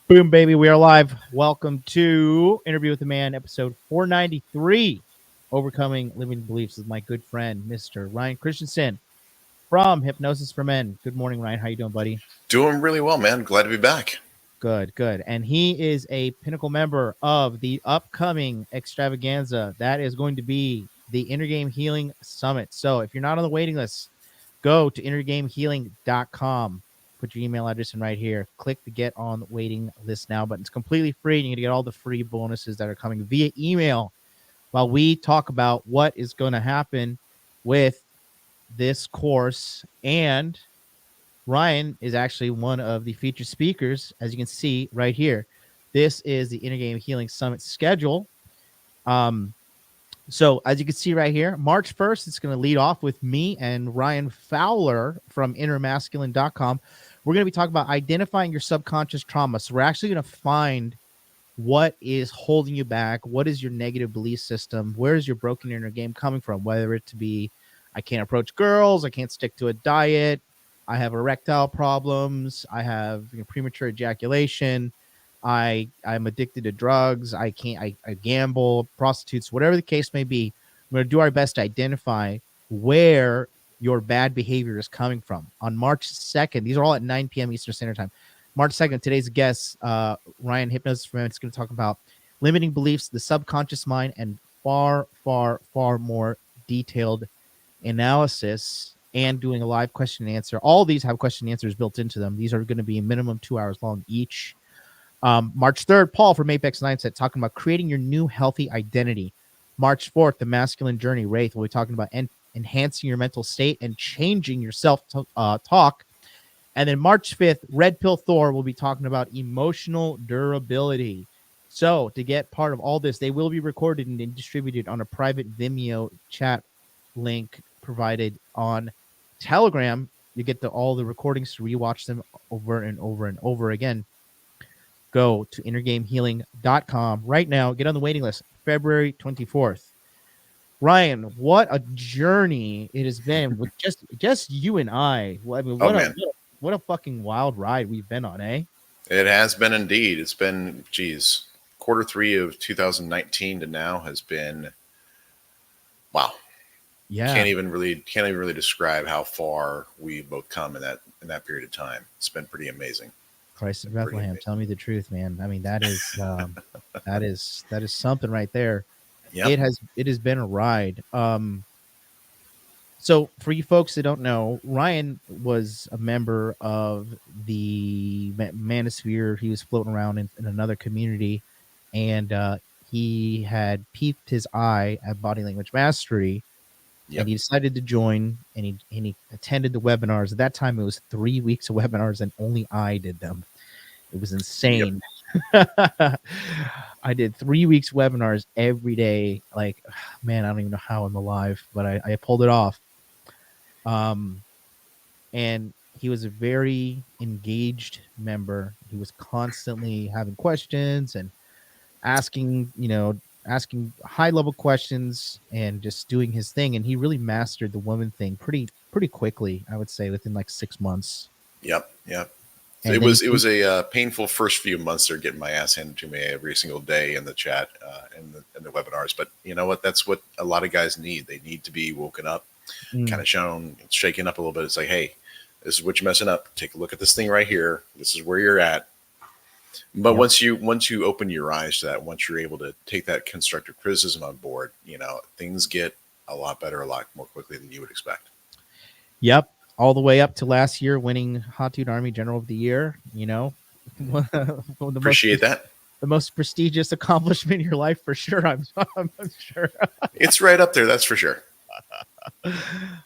Boom, baby. We are live. Welcome to Interview with the Man, episode 493. Overcoming Limiting Beliefs with my good friend, Mr. Ryan Christensen from Hypnosis for Men. Good morning, Ryan. How you doing, buddy? Doing really well, man. Glad to be back. Good, good. And he is a pinnacle member of the upcoming extravaganza that is going to be the Inner Game Healing Summit. So if you're not on the waiting list, go to innergamehealing.com. Put your email address in right here. Click the get on the waiting list now button. It's completely free. And you're going to get all the free bonuses that are coming via email while we talk about what is going to happen with this course. And Ryan is actually one of the featured speakers, as you can see right here. This is the Inner Game Healing Summit schedule. So as you can see right here, March 1st, it's going to lead off with me and Ryan Fowler from innermasculine.com. We're going to be talking about identifying your subconscious trauma. So we're actually going to find what is holding you back. What is your negative belief system? Where is your broken inner game coming from? Whether it to be, I can't approach girls, I can't stick to a diet, I have erectile problems, I have premature ejaculation, I'm addicted to drugs, I gamble, prostitutes, whatever the case may be. We're going to do our best to identify where your bad behavior is coming from. On March 2nd, these are all at 9 p.m. Eastern Standard Time. March 2nd, today's guest, Ryan Hypnosis for Men, is going to talk about limiting beliefs, the subconscious mind, and far, far, far more detailed analysis, and doing a live question and answer. All these have question and answers built into them. These are going to be minimum 2 hours long each. March 3rd, Paul from Apex Mindset talking about creating your new healthy identity. March 4th, the masculine journey, Wraith, we'll be talking about enhancing your mental state and changing your self-talk. And then March 5th, Red Pill Thor will be talking about emotional durability. So to get part of all this, they will be recorded and distributed on a private Vimeo chat link provided on Telegram. You get all the recordings to rewatch them over and over and over again. Go to innergamehealing.com right now. Get on the waiting list. February 24th. Ryan, what a journey it has been with just you and I. I mean, what a fucking wild ride we've been on, eh? It has been indeed. It's been, quarter 3 of 2019 to now has been, wow. Yeah. Can't even really describe how far we both come in that period of time. It's been pretty amazing. Christ of Bethlehem, tell me the truth, man. I mean, that is that is something right there. Yep. It has been a ride. So for you folks that don't know, Ryan was a member of the manosphere. He was floating around in another community, and he had peeped his eye at body language mastery. Yep. And he decided to join, and he attended the webinars. At that time, it was 3 weeks of webinars, and only I did them. It was insane. Yep. I did 3 weeks webinars every day. Like, man, I don't even know how I'm alive, but I pulled it off. And he was a very engaged member. He was constantly having questions and asking high level questions and just doing his thing. And he really mastered the woman thing pretty quickly, I would say, within like 6 months. Yep. It was a painful first few months there, getting my ass handed to me every single day in the chat and the webinars. But you know what? That's what a lot of guys need. They need to be woken up, kind of shown, shaken up a little bit. It's like, hey, this is what you're messing up. Take a look at this thing right here. This is where you're at. But once you open your eyes to that, once you're able to take that constructive criticism on board, things get a lot better, a lot more quickly than you would expect. Yep. All the way up to last year, winning Hot Dude Army General of the Year. Appreciate that. The most prestigious accomplishment in your life, for sure. I'm sure. It's right up there. That's for sure.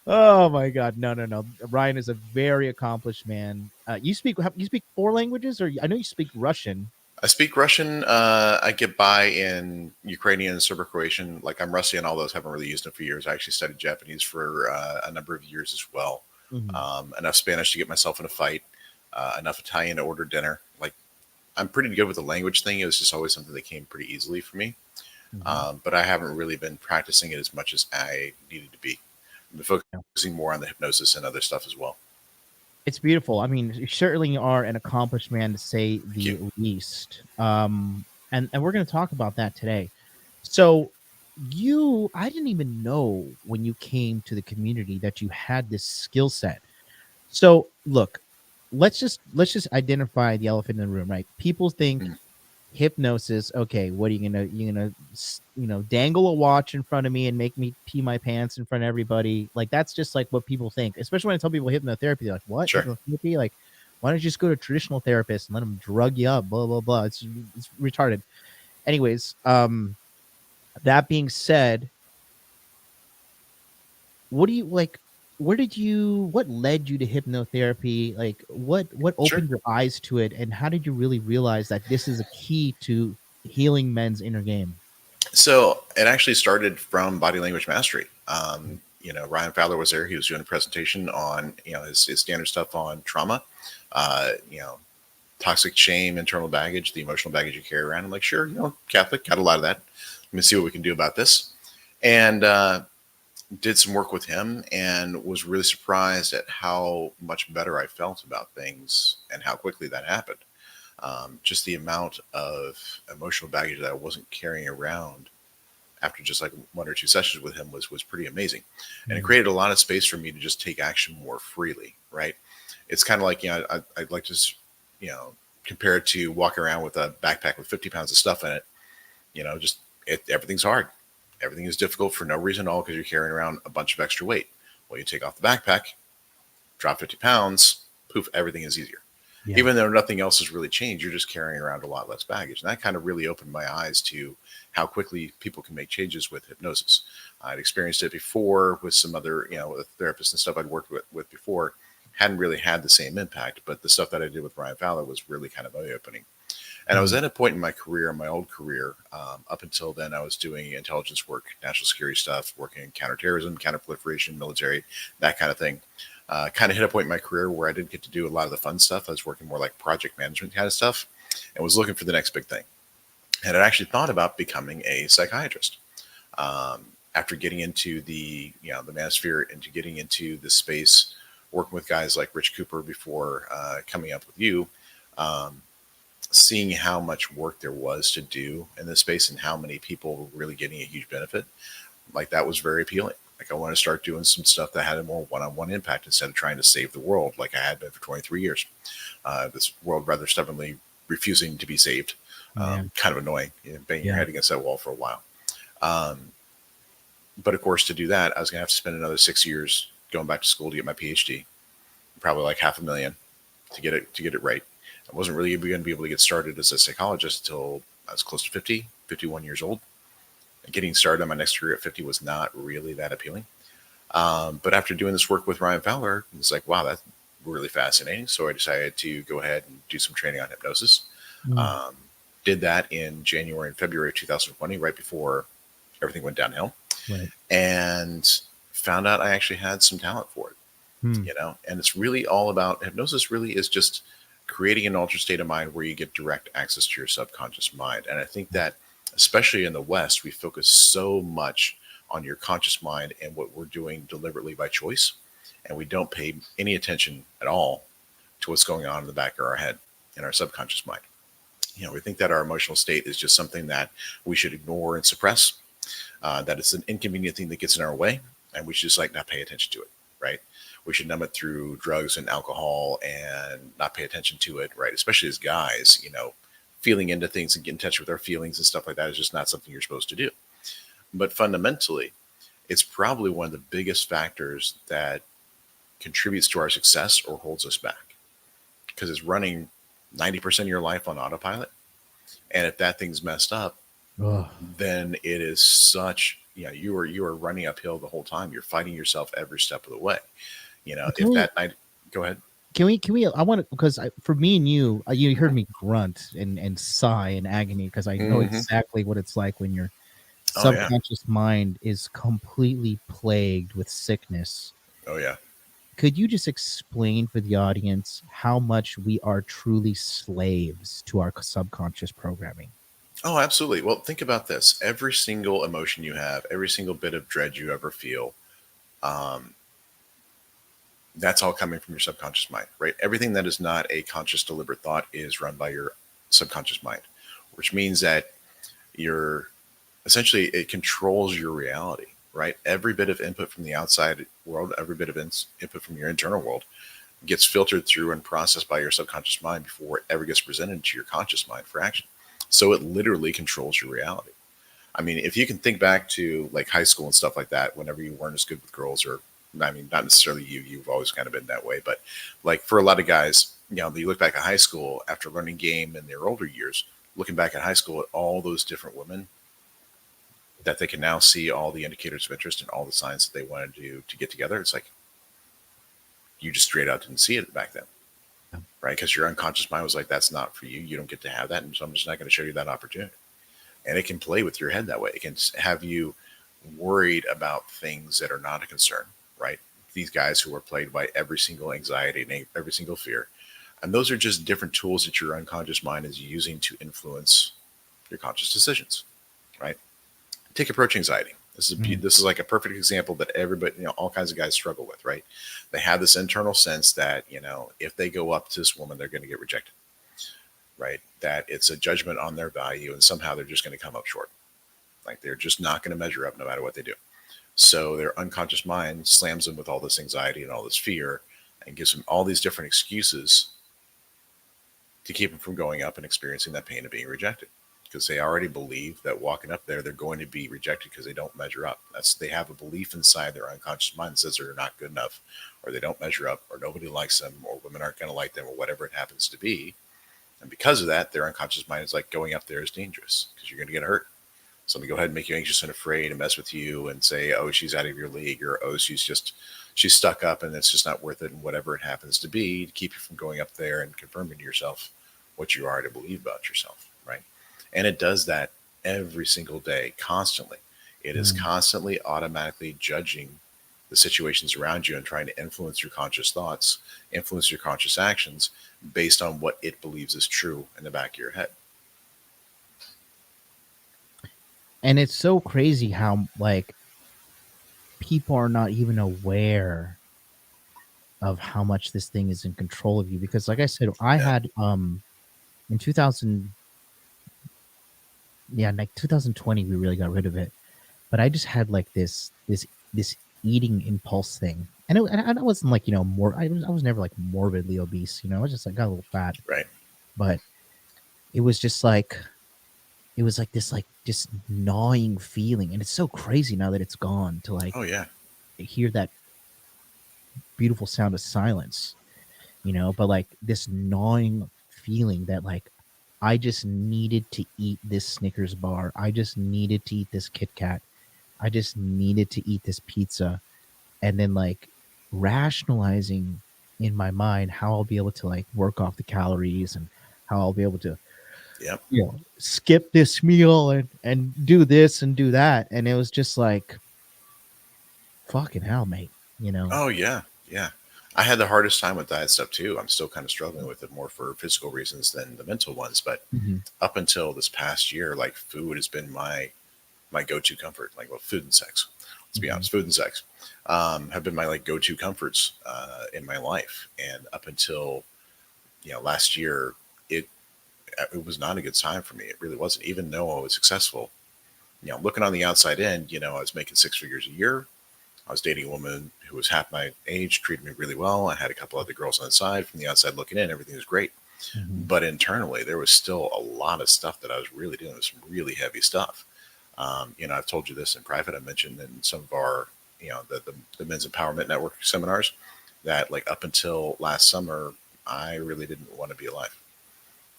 Oh my God. No. Ryan is a very accomplished man. You speak 4 languages, or I know you speak Russian. I speak Russian. I get by in Ukrainian and Serbo-Croatian. Like, I'm rusty on all those. Haven't really used them for years. I actually studied Japanese for a number of years as well. Mm-hmm. Enough Spanish to get myself in a fight. Enough Italian to order dinner. Like, I'm pretty good with the language thing. It was just always something that came pretty easily for me. Mm-hmm. But I haven't really been practicing it as much as I needed to be. I've been focusing more on the hypnosis and other stuff as well. It's beautiful. I mean, you certainly are an accomplished man to say Thank you. the least. And we're going to talk about that today. So I didn't even know when you came to the community that you had this skill set. So look, let's just identify the elephant in the room, right? People think Mm, hypnosis. Okay, what are you gonna dangle a watch in front of me and make me pee my pants in front of everybody? Like that's just like what people think. Especially when I tell people hypnotherapy, they're like, "What sure. hypnotherapy? Like, why don't you just go to a traditional therapist and let them drug you up?" Blah blah blah. It's retarded. Anyways, that being said, what do you like? Where did you? What led you to hypnotherapy? Like, what Sure. opened your eyes to it, and how did you really realize that this is a key to healing men's inner game? So it actually started from body language mastery. Ryan Fowler was there. He was doing a presentation on, his standard stuff on trauma, uh, you know, toxic shame, internal baggage, the emotional baggage you carry around. I'm like, sure, Catholic, got a lot of that. Let me see what we can do about this. And did some work with him and was really surprised at how much better I felt about things and how quickly that happened. Just the amount of emotional baggage that I wasn't carrying around after just like one or two sessions with him was pretty amazing, and it Mm, created a lot of space for me to just take action more freely. Right? It's kind of like I'd like to compare it to walking around with a backpack with 50 pounds of stuff in it. Just everything's hard, everything is difficult for no reason at all because you're carrying around a bunch of extra weight. Well, you take off the backpack, drop 50 pounds, poof, everything is easier. yeah. Even though nothing else has really changed, you're just carrying around a lot less baggage. And that kind of really opened my eyes to how quickly people can make changes with hypnosis. I'd experienced it before with some other, therapists and stuff I'd worked with before. Hadn't really had the same impact, but the stuff that I did with Ryan Fowler was really kind of eye opening. And I was Mm, at a point in my career, my old career, up until then, I was doing intelligence work, national security stuff, working in counterterrorism, counterproliferation, military, that kind of thing. Kind of hit a point in my career where I didn't get to do a lot of the fun stuff. I was working more like project management kind of stuff and was looking for the next big thing. And I actually thought about becoming a psychiatrist. After getting into the manosphere, into getting into the space, working with guys like Rich Cooper before coming up with you, um, seeing how much work there was to do in this space and how many people were really getting a huge benefit, like that was very appealing. Like I want to start doing some stuff that had a more one-on-one impact instead of trying to save the world like I had been for 23 years. This world rather stubbornly refusing to be saved. man. Kind of annoying, banging your Yeah. head against that wall for a while. Um, but of course, to do that, I was going to have to spend another 6 years going back to school to get my PhD, probably like $500,000 to get it right. I wasn't really going to be able to get started as a psychologist until I was close to 50, 51 years old. Getting started on my next career at 50 was not really that appealing. But after doing this work with Ryan Fowler, it's like, wow, that's really fascinating. So I decided to go ahead and do some training on hypnosis. Mm, Um, did that in January and February of 2020, right before everything went downhill, right. and found out I actually had some talent for it. Hmm. And it's really all about hypnosis. Really is just creating an altered state of mind where you get direct access to your subconscious mind. And I think that, especially in the West, we focus so much on your conscious mind and what we're doing deliberately by choice, and we don't pay any attention at all to what's going on in the back of our head, in our subconscious mind. We think that our emotional state is just something that we should ignore and suppress, that it's an inconvenient thing that gets in our way, and we should just like not pay attention to it, right? We should numb it through drugs and alcohol and not pay attention to it, right? Especially as guys, feeling into things and getting in touch with our feelings and stuff like that is just not something you're supposed to do. But fundamentally, it's probably one of the biggest factors that contributes to our success or holds us back because it's running 90% of your life on autopilot. And if that thing's messed up, Ugh. then it is such, you are running uphill the whole time. You're fighting yourself every step of the way. Can If we that night, go ahead. can we I want to, because for me and you heard me grunt and sigh in agony because I know Hmm. exactly what it's like when your Oh yeah. subconscious mind is completely plagued with sickness. Oh yeah. Could you just explain for the audience how much we are truly slaves to our subconscious programming? Oh, absolutely. Well, think about this. Every single emotion you have, every single bit of dread you ever feel, um, That's all coming from your subconscious mind, right? Everything that is not a conscious, deliberate thought is run by your subconscious mind, which means that you're essentially it controls your reality, right? Every bit of input from the outside world, every bit of input from your internal world gets filtered through and processed by your subconscious mind before it ever gets presented to your conscious mind for action. So it literally controls your reality. I mean, if you can think back to like high school and stuff like that, whenever you weren't as good with girls, or I mean, not necessarily you, you've always kind of been that way, but like for a lot of guys, you look back at high school after learning game in their older years, looking back at high school at all those different women that they can now see all the indicators of interest and all the signs that they wanted to get together. It's like you just straight out didn't see it back then, right? Because your unconscious mind was like, that's not for you. You don't get to have that. And so I'm just not going to show you that opportunity. And it can play with your head that way. It can have you worried about things that are not a concern, right? These guys who are plagued by every single anxiety and every single fear. And those are just different tools that your unconscious mind is using to influence your conscious decisions, right? Take approach anxiety. Mm. This is like a perfect example that everybody, all kinds of guys struggle with, right? They have this internal sense that, if they go up to this woman, they're going to get rejected, right? That it's a judgment on their value and somehow they're just going to come up short. Like they're just not going to measure up no matter what they do. So their unconscious mind slams them with all this anxiety and all this fear and gives them all these different excuses to keep them from going up and experiencing that pain of being rejected, because they already believe that walking up there, they're going to be rejected because they don't measure up. They have a belief inside their unconscious mind that says they're not good enough, or they don't measure up, or nobody likes them, or women aren't going to like them, or whatever it happens to be. And because of that, their unconscious mind is like, going up there is dangerous because you're going to get hurt. So they go ahead and make you anxious and afraid and mess with you and say, oh, she's out of your league, or oh, she's stuck up and it's just not worth it, and whatever it happens to be, to keep you from going up there and confirming to yourself what you already believe about yourself, right? And it does that every single day, constantly. It is Mm. constantly automatically judging the situations around you and trying to influence your conscious thoughts, influence your conscious actions based on what it believes is true in the back of your head. And it's so crazy how like people are not even aware of how much this thing is in control of you, because like I said, I Yeah. had in 2000, yeah, like 2020 we really got rid of it, but I just had like this eating impulse thing. And I wasn't like, more, I was never like morbidly obese, I was just like got a little fat, Right. but it was just like it was like this, like just gnawing feeling, and it's so crazy now that it's gone to like Oh, yeah. hear that beautiful sound of silence, but like this gnawing feeling that like I just needed to eat this Snickers bar. I just needed to eat this Kit Kat. I just needed to eat this pizza. And then like rationalizing in my mind how I'll be able to like work off the calories and how I'll be able to, Yep. skip this meal and do this and do that. And it was just like, fucking hell, mate. Oh, yeah. Yeah. I had the hardest time with diet stuff too. I'm still kind of struggling with it more for physical reasons than the mental ones. But Mhm. up until this past year, like food has been my go-to comfort. Like, well, food and sex. Let's be Mhm. honest, food and sex have been my like go-to comforts in my life. And up until last year, it it was not a good time for me. It really wasn't. Even though I was successful, looking on the outside in, I was making six figures a year. I was dating a woman who was half my age, treated me really well. I had a couple other girls on the side. From the outside looking in, everything was great. Mhm. But internally, there was still a lot of stuff that I was really doing. It was some really heavy stuff. I've told you this in private. I mentioned in some of our, the Men's Empowerment Network seminars that like up until last summer, I really didn't want to be alive.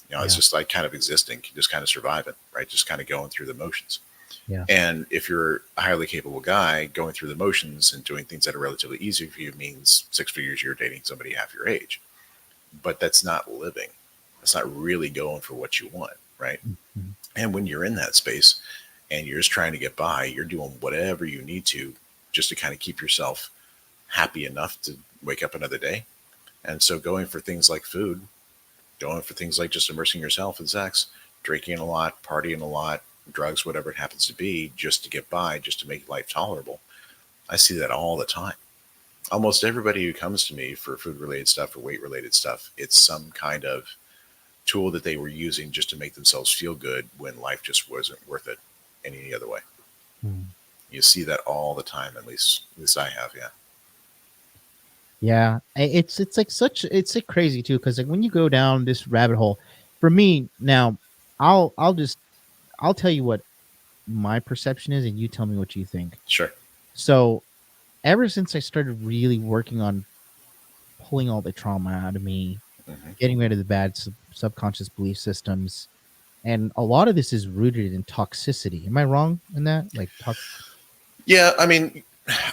It's Yeah. just like kind of existing, just kind of surviving, right? Just kind of going through the motions. Yeah. And if you're a highly capable guy, going through the motions and doing things that are relatively easy for you means six figures you're dating somebody half your age. But that's not living. That's not really going for what you want, right? Mhm. And when you're in that space and you're just trying to get by, you're doing whatever you need to just to kind of keep yourself happy enough to wake up another day. And so going for things like food, going for things like just immersing yourself in sex, drinking a lot, partying a lot, drugs, whatever it happens to be, just to get by, just to make life tolerable. I see that all the time. almost everybody who comes to me for food related stuff or weight related stuff, it's some kind of tool that they were using just to make themselves feel good when life just wasn't worth it any other way. Hmm. You see that all the time, at least I have, yeah. Yeah, it's like it's like crazy too because like when you go down this rabbit hole, for me now, I'll I'll tell you what my perception is, and you tell me what you think. Sure. So ever since I started really working on pulling all the trauma out of me, Hmm. getting rid of the bad subconscious belief systems, and a lot of this is rooted in toxicity. Am I wrong in that? Like Yeah, I mean,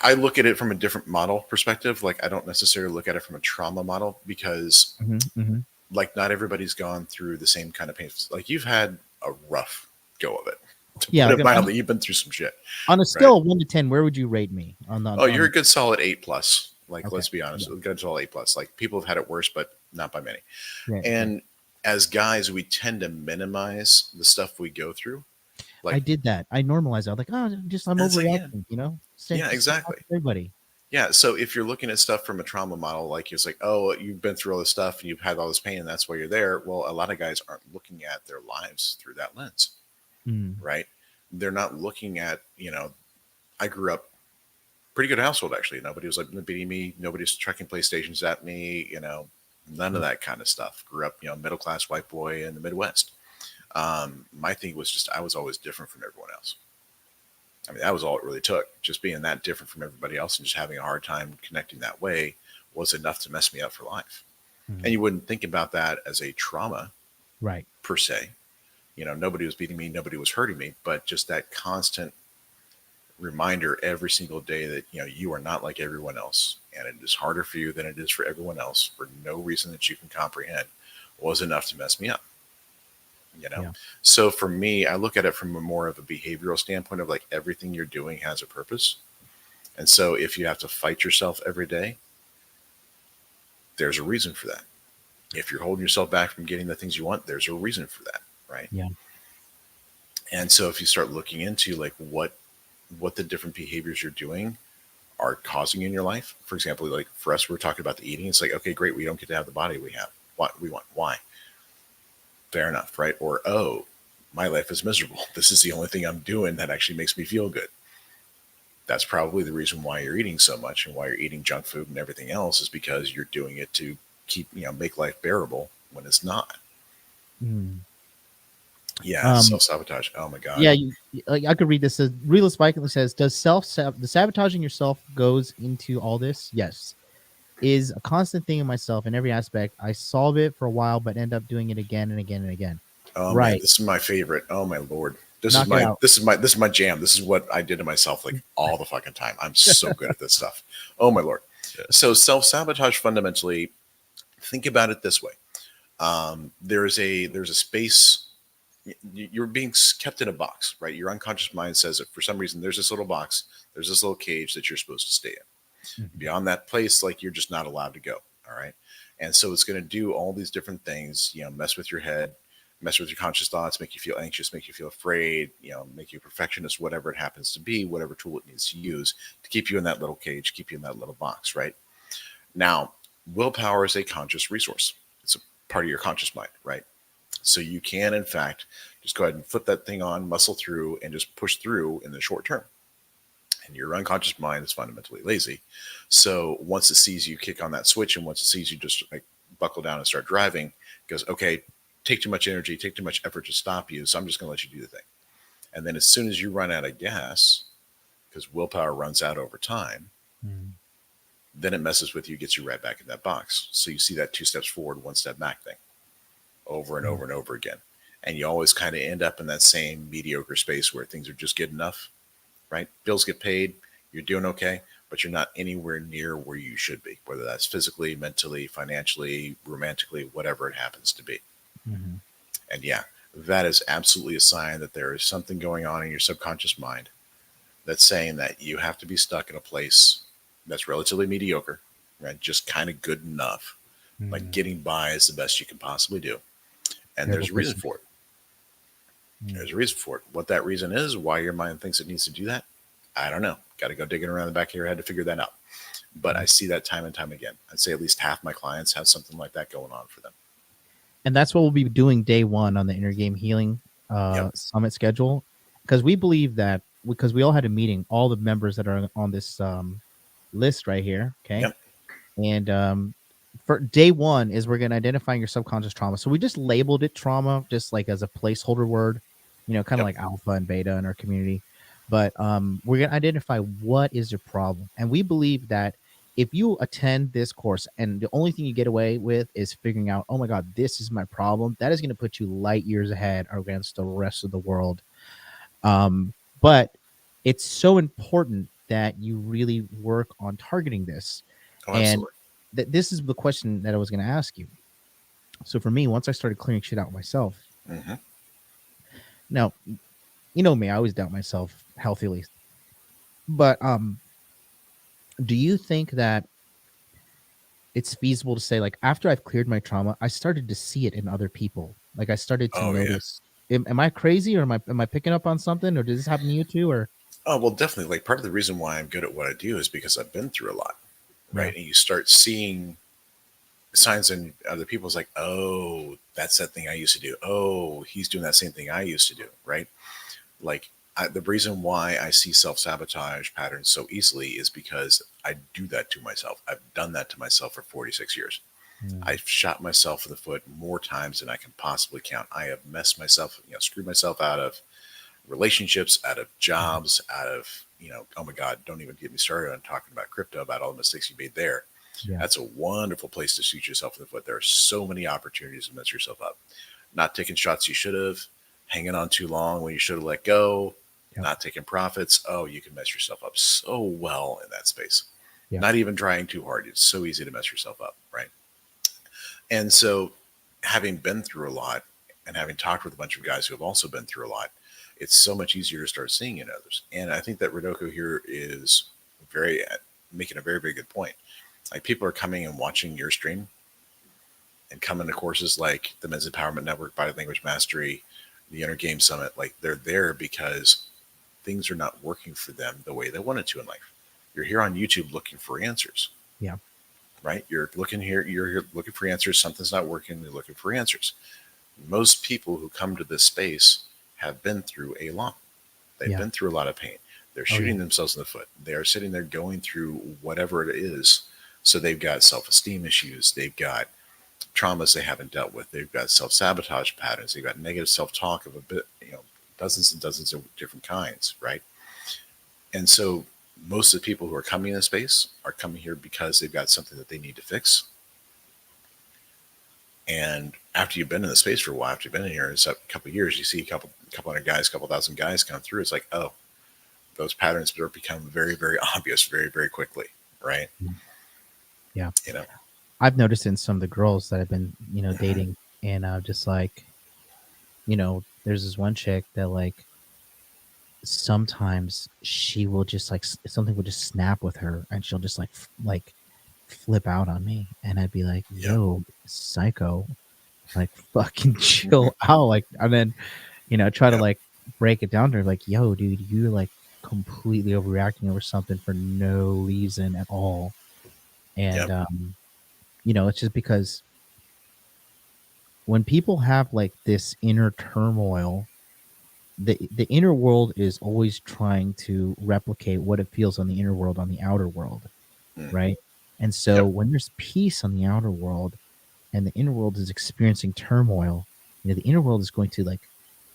I look at it from a different model perspective. Like, I don't necessarily look at it from a trauma model because, Mhm, mhm. like, not everybody's gone through the same kind of pain. Like, you've had a rough go of it, to Yeah, put like it mildly. You've been through some shit, on a right? scale of 1 to 10, where would you rate me on the Oh, you're on? a good solid 8 plus. Like, Okay, let's be honest, yeah, a good solid 8 plus. Like, people have had it worse, but not by many. yeah, yeah. And as guys, we tend to minimize the stuff we go through. I Like, did that. I normalized it. I was like, oh, just I'm and it's like, yeah, overreacting. You know, yeah, just same exactly. happens to everybody. Yeah. So if you're looking at stuff from a trauma model, like it's like, oh, you've been through all this stuff and you've had all this pain and that's why you're there. Well, a lot of guys aren't looking at their lives through that lens, Mm, right? They're not looking at, I grew up pretty good household actually. Nobody was like beating me. Nobody's chucking PlayStations at me. None of mm, that kind of stuff. Grew up, middle class white boy in the Midwest. My thing was just I was always different from everyone else. I mean, that was all it really took. Just being that different from everybody else and just having a hard time connecting that way was enough to mess me up for life. And mm. you wouldn't think about that as a trauma Right. per se. Nobody was beating me, nobody was hurting me, but just that constant reminder every single day that you are not like everyone else and it is harder for you than it is for everyone else for no reason that you can comprehend was enough to mess me up you know Yeah. so for me, I look at it from a more of a behavioral standpoint of like everything you're doing has a purpose. And so if you have to fight yourself every day, there's a reason for that. If you're holding yourself back from getting the things you want, there's a reason for that, right? Yeah. And so if you start looking into like what the different behaviors you're doing are causing in your life. For example, like for us, we're talking about the eating. It's like, okay, great. We don't get to have the body we have. What we want. Why? Fair enough. Right. Or, oh, my life is miserable. This is the only thing I'm doing that actually makes me feel good. That's probably the reason why you're eating so much and why you're eating junk food and everything else is because you're doing it to make life bearable when it's not. Mm. Yeah. Um. Self-sabotage. Oh my God. Yeah. Like I could read this. Says realist Viking says, "Does the sabotaging yourself goes into all this? Yes, is a constant thing in myself in every aspect. I solve it for a while, but end up doing it again and again and again. Oh man, Right. this is my favorite. Oh my lord. This is Knock it my out. this is my this is my jam. This is what I did to myself like all the fucking time. I'm so good at this stuff. Oh my lord. So self-sabotage fundamentally, think about it this way. There's a space. You're being kept in a box, right? Your unconscious mind says that for some reason there's this little box, there's this little cage that you're supposed to stay in. Mhm. Beyond that place, like you're just not allowed to go. All right. And so it's going to do all these different things, mess with your head, mess with your conscious thoughts, make you feel anxious, make you feel afraid, make you a perfectionist, whatever it happens to be, whatever tool it needs to use to keep you in that little cage, keep you in that little box, right? Now, willpower is a conscious resource. It's a part of your conscious mind, right? So you can, in fact, just go ahead and flip that thing on, muscle through, and just push through in the short term. And your unconscious mind is fundamentally lazy. So once it sees you kick on that switch and once it sees you just like buckle down and start driving, it goes, okay, take too much energy, take too much effort to stop you. So I'm just going to let you do the thing. And then as soon as you run out of gas, because willpower runs out over time, Mm. then it messes with you, gets you right back in that box. So you see that 2 steps forward, 1 step back thing over and Mm. over and over again. And you always kind of end up in that same mediocre space where things are just good enough, right? Bills get paid, you're doing okay, but you're not anywhere near where you should be, whether that's physically, mentally, financially, romantically, whatever it happens to be. Mhm. And yeah, that is absolutely a sign that there is something going on in your subconscious mind that's saying that you have to be stuck in a place that's relatively mediocre, right? Just kind of good enough. Like Mm. getting by is the best you can possibly do. And Terrible there's a reason place to be. for it. Mm. There's a reason for it. What that reason is, why your mind thinks it needs to do that, I don't know. Got to go digging around the back of your head to figure that out. but I see that time and time again. I'd say at least half my clients have something like that going on for them. And that's what we'll be doing day one on the Inner Game Healing Yep. Summit schedule, because we believe that, because we all had a meeting, all the members that are on this list right here, okay? Yep. And for day one is we're going to identify your subconscious trauma. So we just labeled it trauma, just like as a placeholder word, kind of Yep. like alpha and beta in our community. But we're going to identify what is your problem. And we believe that if you attend this course and the only thing you get away with is figuring out, oh my God, this is my problem, that is going to put you light years ahead against the rest of the world. But it's so important that you really work on targeting this. Oh, And absolutely. this is the question that I was going to ask you. So for me, once I started clearing shit out myself, Mm-hmm. now, you know me, I always doubt myself healthily. But do you think that it's feasible to say, like, after I've cleared my trauma, I started to see it in other people? Like, I started to Oh, yeah. notice. Am I crazy, or am I picking up on something, or does this happen to you too? Or Oh, well, definitely. Like part of the reason why I'm good at what I do is because I've been through a lot, yeah, right? And you start seeing signs in other people's like, oh, that's that thing I used to do. Oh, he's doing that same thing I used to do, right? Like the reason why I see self-sabotage patterns so easily is because I do that to myself. I've done that to myself for 46 years. mm, I've shot myself in the foot more times than I can possibly count. I have messed myself, screwed myself out of relationships, out of jobs, out of, oh my God, don't even get me started on talking about crypto, about all the mistakes you made there. yeah, That's a wonderful place to shoot yourself in the foot. There are so many opportunities to mess yourself up. Not taking shots you should have, hanging on too long when you should have let go, yeah, not taking profits. Oh, you can mess yourself up so well in that space. yeah, Not even trying too hard. It's so easy to mess yourself up, right? And so, having been through a lot and having talked with a bunch of guys who have also been through a lot, it's so much easier to start seeing in others. And I think that Rodoko here is very making a very, very good point. Like people are coming and watching your stream and coming to courses like the Men's Empowerment Network, Body Language Mastery, the Inner Game Summit. Like they're there because things are not working for them the way they wanted to in life. You're here on YouTube looking for answers, yeah, right? You're here looking for answers. Something's not working. You're looking for answers. Most people who come to this space have been through a lot. They've yeah. been through a lot of pain. They're Oh yeah, shooting themselves in the foot. They are sitting there going through whatever it is. So they've got self-esteem issues. They've got traumas they haven't dealt with. They've got self-sabotage patterns. They've got negative self-talk of a bit, dozens and dozens of different kinds, right? And so most of the people who are coming in this space are coming here because they've got something that they need to fix. And after you've been in the space for a while, after you've been in here, it's a couple of years, you see a couple hundred guys, a couple thousand guys come through. It's like, oh, those patterns become very, very obvious very, very quickly, right? yeah. You know, I've noticed in some of the girls that I've been, mm-hmm. dating, and just like, there's this one chick that, like, sometimes she will just like something will just snap with her, and she'll just like flip out on me, and I'd be like, Yep. "Yo, psycho, like fucking chill out," like, and then try to Yep. like break it down to her, like, "Yo, dude, you're like completely overreacting over something for no reason at all," and Yep. it's just because when people have like this inner turmoil, the inner world is always trying to replicate what it feels on the inner world on the outer world, Mm. right? And so Yep. when there's peace on the outer world and the inner world is experiencing turmoil, the inner world is going to like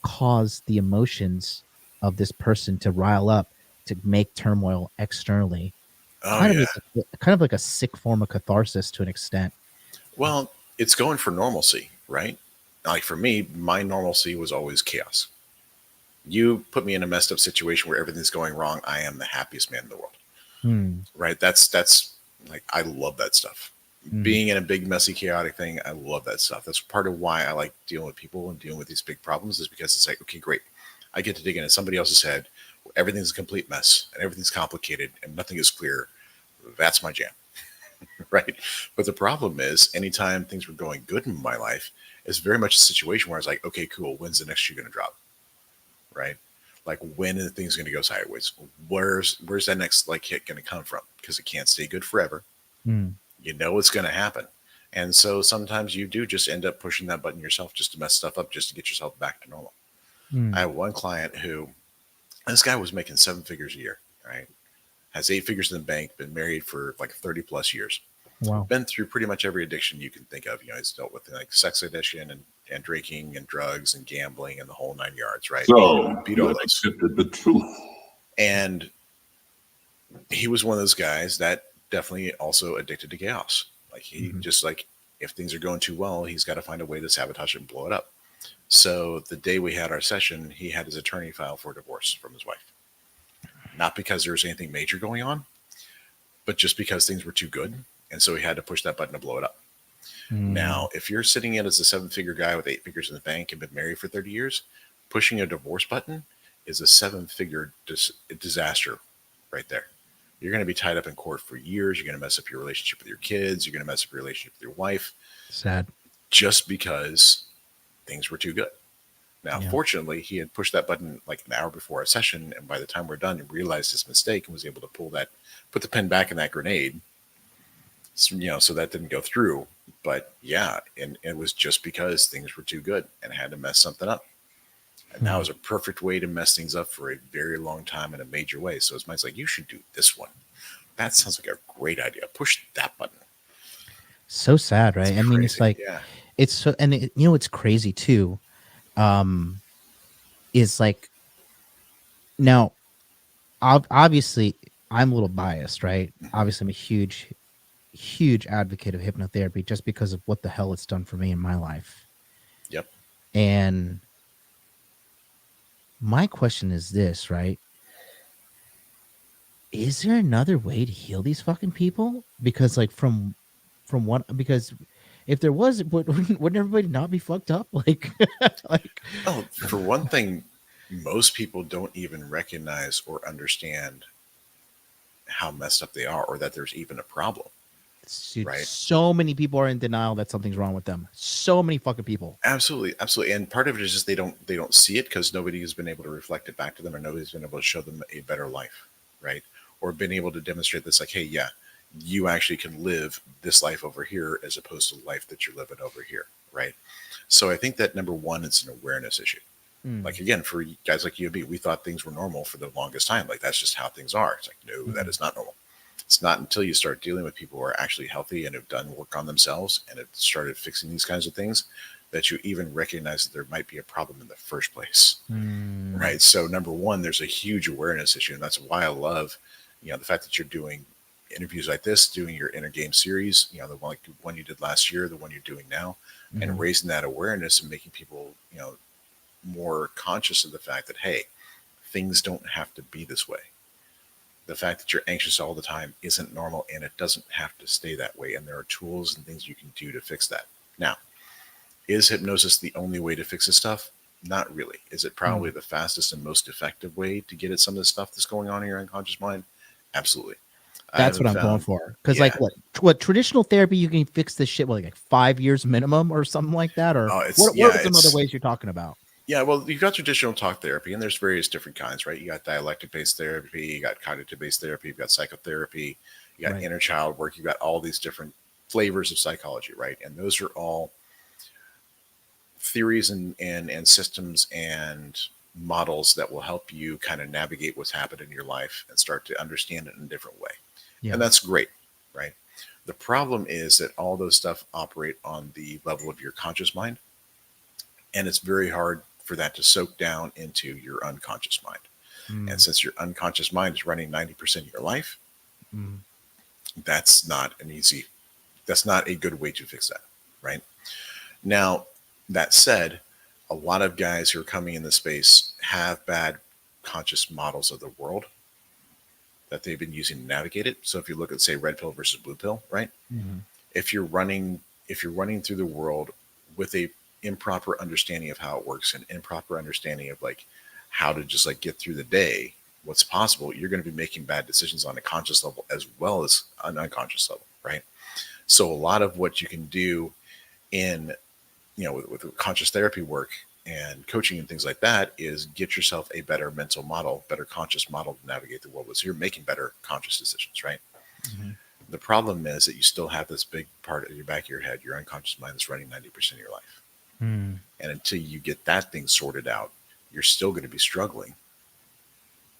cause the emotions of this person to rile up to make turmoil externally, Oh yeah. kind of like a sick form of catharsis to an extent. Well, it's going for normalcy, right? Like for me, my normalcy was always chaos. You put me in a messed up situation where everything's going wrong, I am the happiest man in the world. Hmm. Right? That's like I love that stuff. Hmm. Being in a big, messy, chaotic thing, I love that stuff. That's part of why I like dealing with people and dealing with these big problems is because it's like, okay, great. I get to dig into somebody else's head where everything's a complete mess and everything's complicated and nothing is clear. That's my jam. Right? But the problem is anytime things were going good in my life, it's very much a situation where I was like, okay, cool, when's the next shoe gonna drop? Right? Like when are things going to go sideways? Where's that next like hit going to come from? Because it can't stay good forever. Mm. You know it's going to happen. And so sometimes you do just end up pushing that button yourself just to mess stuff up, just to get yourself back to normal. I Mm. have one client who, this guy was making 7 figures a year, right? Has 8 figures in the bank, been married for like 30 plus years, Wow. been through pretty much every addiction you can think of. He's dealt with like sex addiction and drinking and drugs and gambling and the whole 9 yards, right? So Beat you all have those. accepted the truth. And he was one of those guys that definitely also addicted to chaos. Like he Mhm. just like, if things are going too well, he's got to find a way to sabotage it and blow it up. So the day we had our session, he had his attorney file for divorce from his wife. Not because there was anything major going on, but just because things were too good. And so he had to push that button to blow it up. Mm. Now, if you're sitting in as a 7 figure guy with 8 figures in the bank and been married for 30 years, pushing a divorce button is a 7 figure disaster right there. You're going to be tied up in court for years. You're going to mess up your relationship with your kids. You're going to mess up your relationship with your wife Sad. just because things were too good. Now, Yeah. fortunately, he had pushed that button like an hour before our session, and by the time we're done, he realized his mistake and was able to put the pin back in that grenade. So that didn't go through. But yeah, and it was just because things were too good and had to mess something up. And that Hmm. was a perfect way to mess things up for a very long time in a major way. So his mind's like, you should do this one. That sounds like a great idea. Push that button. So sad, It's right? I mean, it's crazy. like Yeah. it's so, and it's crazy too. Um, is like now, obviously, I'm a little biased, right? Hmm. Obviously, I'm a huge advocate of hypnotherapy just because of what the hell it's done for me in my life. Yep. And my question is this, right? Is there another way to heal these fucking people? Because like from what because if there was, wouldn't everybody not be fucked up? Like like Oh, for one thing, most people don't even recognize or understand how messed up they are or that there's even a problem, dude, right? so many people are in denial that something's wrong with them. So many fucking people. Absolutely, absolutely. And part of it is just they don't see it because nobody has been able to reflect it back to them, or nobody's been able to show them a better life, right? Or been able to demonstrate this, like, hey, yeah, you actually can live this life over here as opposed to the life that you're living over here, right? So I think that number one, it's an awareness issue. Mm. Like again, for guys like you and me, we thought things were normal for the longest time. Like that's just how things are. It's like, no, that is not normal. It's not until you start dealing with people who are actually healthy and have done work on themselves and have started fixing these kinds of things that you even recognize that there might be a problem in the first place. Mm. Right. So number one, there's a huge awareness issue. And that's why I love, the fact that you're doing interviews like this, doing your inner game series, the one, like the one you did last year, the one you're doing now, and Mhm. raising that awareness and making people, more conscious of the fact that, hey, things don't have to be this way. The fact that you're anxious all the time isn't normal and it doesn't have to stay that way. And there are tools and things you can do to fix that. Now, is hypnosis the only way to fix this stuff? Not really. Is it probably Mm. the fastest and most effective way to get at some of the stuff that's going on in your unconscious mind? Absolutely. I That's what haven't I'm going found, for. Because like yeah. what traditional therapy you can fix this shit with like 5 years minimum or something like that, or It's, what yeah, are some other it's, ways you're talking about? yeah, well, you've got traditional talk therapy, and there's various different kinds, right? You got dialectic-based therapy, you got cognitive-based therapy, you've got psychotherapy, you got Right. inner child work, you've got all these different flavors of psychology, right? And those are all theories and systems and models that will help you kind of navigate what's happened in your life and start to understand it in a different way. Yeah. And that's great, right? The problem is that all those stuff operate on the level of your conscious mind, and it's very hard for that to soak down into your unconscious mind. And Mm. since your unconscious mind is running 90% of your life, Mm. that's not an easy, that's not a good way to fix that, right? Now, that said, a lot of guys who are coming in the space have bad conscious models of the world that they've been using to navigate it. So if you look at, say, red pill versus blue pill, right? Mhm. If you're running through the world with a improper understanding of how it works and improper understanding of like how to just like get through the day, what's possible, you're going to be making bad decisions on a conscious level as well as an unconscious level, right? So a lot of what you can do in with conscious therapy work and coaching and things like that is get yourself a better mental model, better conscious model to navigate the world with. So you're making better conscious decisions, right? Mm-hmm. The problem is that you still have this big part of your back of your head, your unconscious mind that's running 90% of your life. Mm. And until you get that thing sorted out, you're still going to be struggling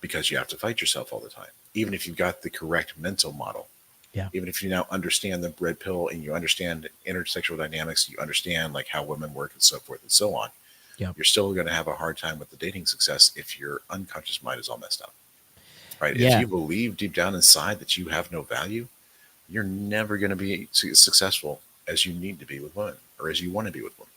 because you have to fight yourself all the time. Even if you've got the correct mental model, Yeah. even if you now understand the red pill and you understand intersexual dynamics, you understand like how women work and so forth and so on, Yeah. you're still going to have a hard time with the dating success if your unconscious mind is all messed up, right? If Yeah. you believe deep down inside that you have no value, you're never going to be as successful as you need to be with women or as you want to be with women.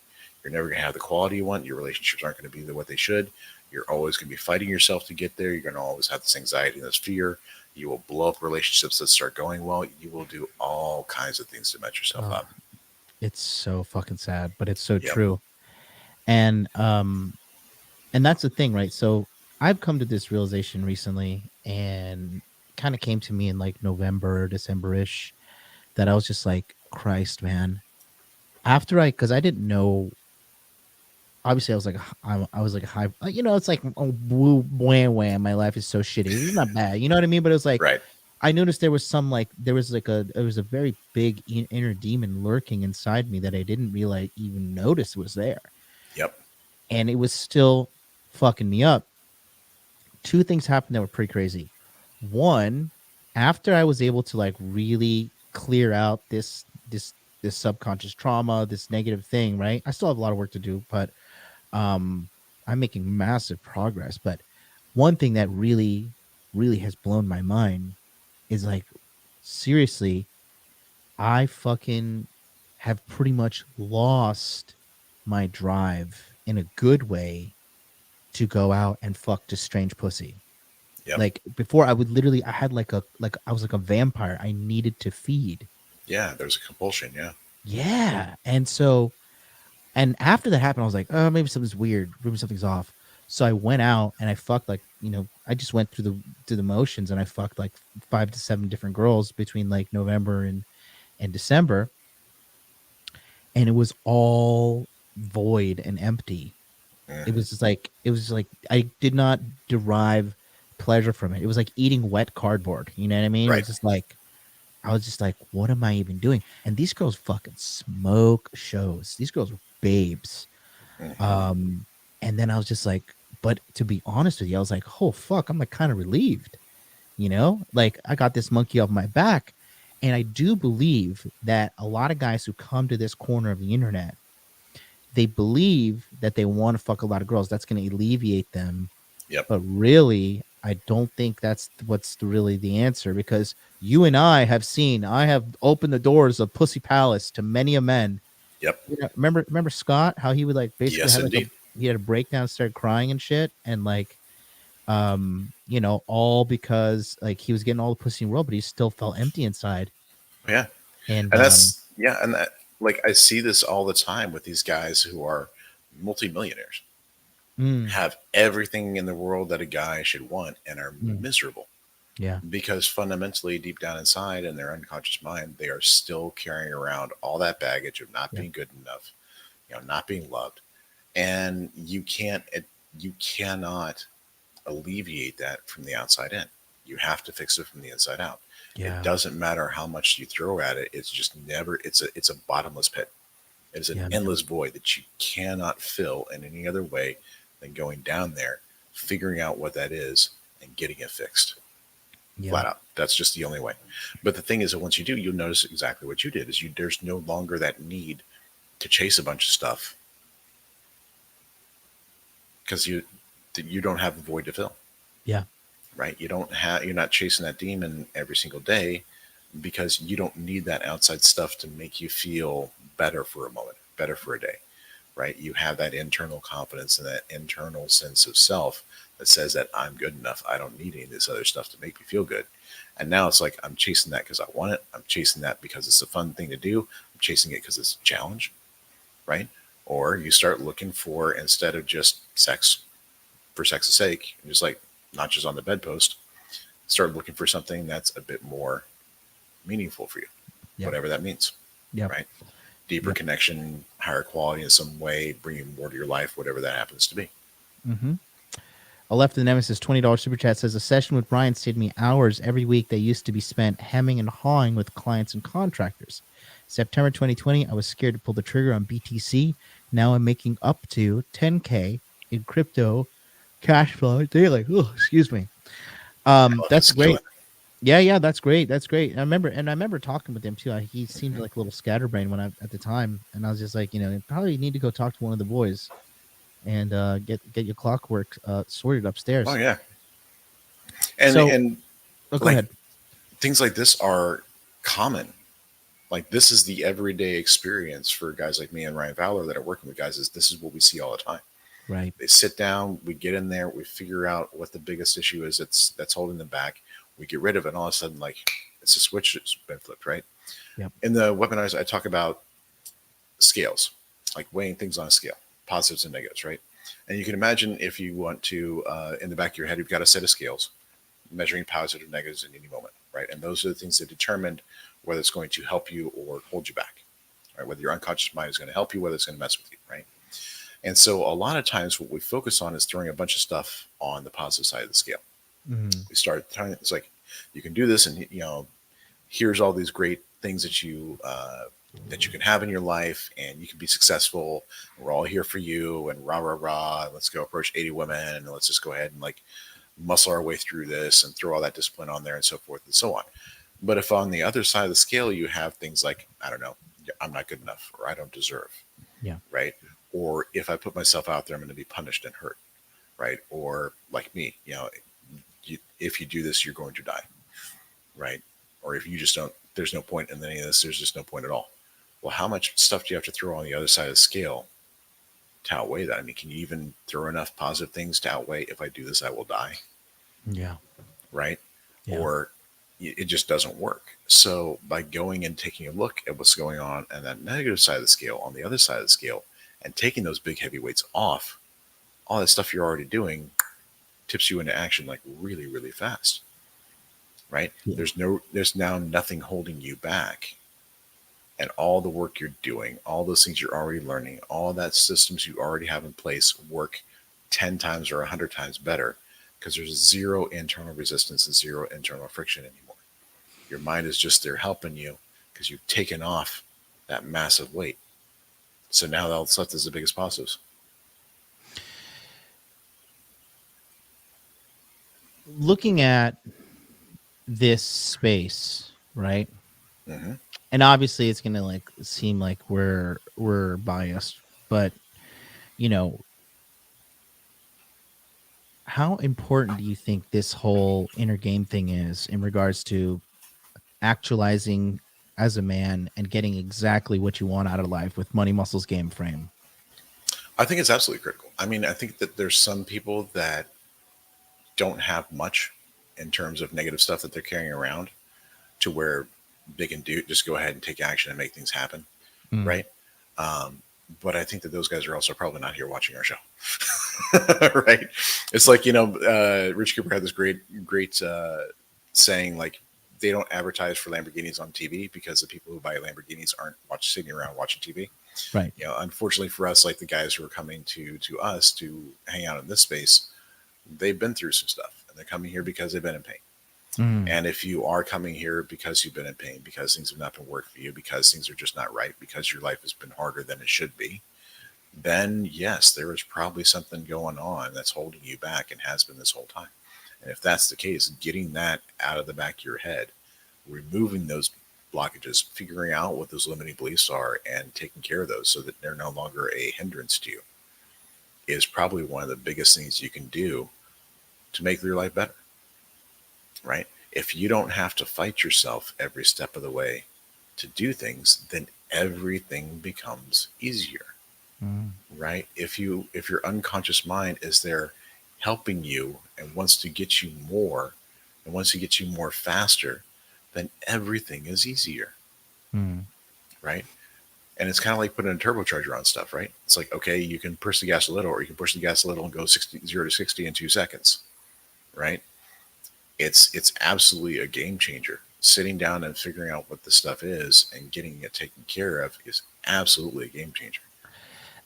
You're never going to have the quality you want. Your relationships aren't going to be what they should. You're always going to be fighting yourself to get there. You're going to always have this anxiety and this fear. You will blow up relationships that start going well. You will do all kinds of things to mess yourself Oh, up. it's so fucking sad, but it's so Yep. true. And that's the thing, right? So I've come to this realization recently, and kind of came to me in like November, December-ish, that I was just like, Christ, man. After because I didn't know, obviously I was like, I was like a high, it's like, oh, woo, wham, wham, my life is so shitty. It's not bad, you know what I mean? But it was like, Right. I noticed there was there was a very big inner demon lurking inside me that I didn't realize, even notice was there. Yep. And it was still fucking me up. Two things happened that were pretty crazy. One, after I was able to like really clear out this subconscious trauma, this negative thing, right? I still have a lot of work to do, but um I'm making massive progress. But one thing that really, really has blown my mind is like, seriously, I fucking have pretty much lost my drive in a good way to go out and fuck just strange pussy. Yep. Like before, I would literally, I had I was like a vampire. I needed to feed. Yeah. There's a compulsion. Yeah. Yeah. And so, and after that happened, I was like, oh, maybe something's weird. Maybe something's off. So I went out and I fucked like, I just went through the motions, and I fucked like 5 to 7 different girls between like November and December. And it was all void and empty. It Mm-hmm. was just like, I did not derive pleasure from it. It was like eating wet cardboard. You know what I mean? It Right. was just like, I was just like, what am I even doing? And these girls fucking smoke shows. These girls were babes. Mm-hmm. Um, and then I was just like, but to be honest with you, I was like, oh fuck, I'm like kind of relieved, like I got this monkey off my back. And I do believe that a lot of guys who come to this corner of the internet, they believe that they want to fuck a lot of girls. That's going to alleviate them. Yep. But really, I don't think that's what's really the answer, because you and I have opened the doors of Pussy Palace to many a men. Yep. Remember Scott, how he would like basically Yes, have like indeed. he had a breakdown, started crying and shit, and like all because like he was getting all the pussy in the world, but he still felt empty inside. Yeah. And And that's, yeah. And that, like, I see this all the time with these guys who are multimillionaires, mm, have everything in the world that a guy should want, and are mm, miserable yeah, because fundamentally, deep down inside in their unconscious mind, they are still carrying around all that baggage of not yeah, being good enough, not being loved. And you cannot alleviate that from the outside in. You have to fix it from the inside out. It yeah, doesn't matter how much you throw at it. It's just never. It's a bottomless pit. It is an yeah, man. endless void that you cannot fill in any other way than going down there, figuring out what that is, and getting it fixed. Yeah, Flat out. That's just the only way. But the thing is that once you do, you'll notice exactly what you did. Is there's no longer that need to chase a bunch of stuff because you don't have a void to fill. yeah, Right? You're not chasing that demon every single day because you don't need that outside stuff to make you feel better for a moment, better for a day. Right? You have that internal confidence and that internal sense of self that says that I'm good enough. I don't need any of this other stuff to make me feel good. And now it's like I'm chasing that because I want it. I'm chasing that because it's a fun thing to do. I'm chasing it because it's a challenge, right? Or you start looking for, instead of just sex for sex's sake, just like not just on the bedpost, start looking for something that's a bit more meaningful for you, yeah, whatever that means, yeah. right? deeper Yep. connection, higher quality in some way, bringing more to your life, whatever that happens to be. Mm-hmm. A left of the nemesis $20 super chat says a session with Brian saved me hours every week that used to be spent hemming and hawing with clients and contractors. September 2020, I was scared to pull the trigger on BTC. Now I'm making up to 10K in crypto cash flow daily. Oh, excuse me. Oh, That's that's killing great. it. Yeah, that's great. That's great. I remember talking with him too. He seemed like a little scatterbrained when I at the time, and I was just like, you probably need to go talk to one of the boys and get your clockwork sorted Oh upstairs. yeah, and So, and oh, go like ahead. things like this are common. Like this is the everyday experience for guys like me and Ryan Fowler that are working with guys. Is this is what we see all the time. Right. They sit down, we get in there, we figure out what the biggest issue is that's holding them back. We get rid of it, and all of a sudden, like it's a switch that's been flipped, right? Yep. In the webinars, I talk about scales, like weighing things on a scale, positives and negatives, right? And you can imagine if you want to, in the back of your head, you've got a set of scales measuring positive, negatives in any moment, right? And those are the things that determine whether it's going to help you or hold you back, right? Whether your unconscious mind is going to help you, whether it's going to mess with you, right? And so a lot of times what we focus on is throwing a bunch of stuff on the positive side of the scale. Mm-hmm. We start trying, it's like, you can do this, and here's all these great things that you can have in your life, and you can be successful. We're all here for you, and rah rah rah. Let's go approach 80 women, and let's just go ahead and like muscle our way through this and throw all that discipline on there and so forth and so on. But if on the other side of the scale you have things like, I don't know, I'm not good enough, or I don't deserve, Yeah. right? Or if I put myself out there, I'm going to be punished and hurt, right? Or like me, if you do this, you're going to die, right? Or if you just don't, there's no point in any of this. There's just no point at all. Well, how much stuff do you have to throw on the other side of the scale to outweigh that? I mean, can you even throw enough positive things to outweigh if I do this, I will die, Yeah. right? Yeah. Or it just doesn't work. So by going and taking a look at what's going on and that negative side of the scale on the other side of the scale and taking those big heavy weights off, all that stuff you're already doing tips you into action like really, really fast, right? Yeah. There's now nothing holding you back. And all the work you're doing, all those things you're already learning, all that systems you already have in place work 10 times or 100 times better because there's zero internal resistance and zero internal friction anymore. Your mind is just there helping you because you've taken off that massive weight. So now all that's left is the biggest positives. Looking at this space, right? Mm-hmm. And obviously it's gonna like seem like we're biased, but you know, how important do you think this whole inner game thing is in regards to actualizing as a man and getting exactly what you want out of life with money, muscles, game, frame? I think it's absolutely critical. I mean, I think that there's some people that don't have much in terms of negative stuff that they're carrying around to where they can do just go ahead and take action and make things happen, Mm. right? Um, but I think that those guys are also probably not here watching our show, right? It's like Rich Cooper had this great saying like they don't advertise for Lamborghinis on TV because the people who buy Lamborghinis aren't sitting around watching TV. Right. Unfortunately for us, like the guys who are coming to us to hang out in this space, they've been through some stuff, and they're coming here because they've been in pain. Mm. And if you are coming here because you've been in pain, because things have not been working for you, because things are just not right, because your life has been harder than it should be, then yes, there is probably something going on that's holding you back and has been this whole time. And if that's the case, getting that out of the back of your head, removing those blockages, figuring out what those limiting beliefs are, and taking care of those so that they're no longer a hindrance to you is probably one of the biggest things you can do to make your life better, right? If you don't have to fight yourself every step of the way to do things, then everything becomes easier, Mm. right? If your unconscious mind is there helping you and wants to get you more and wants to get you more faster, then everything is easier, Mm. right? And it's kind of like putting a turbocharger on stuff, right? It's like, okay, you can push the gas a little, or you can push the gas a little and go 0 to 60 in 2 seconds, right? It's absolutely a game changer. Sitting down and figuring out what the stuff is and getting it taken care of is absolutely a game changer.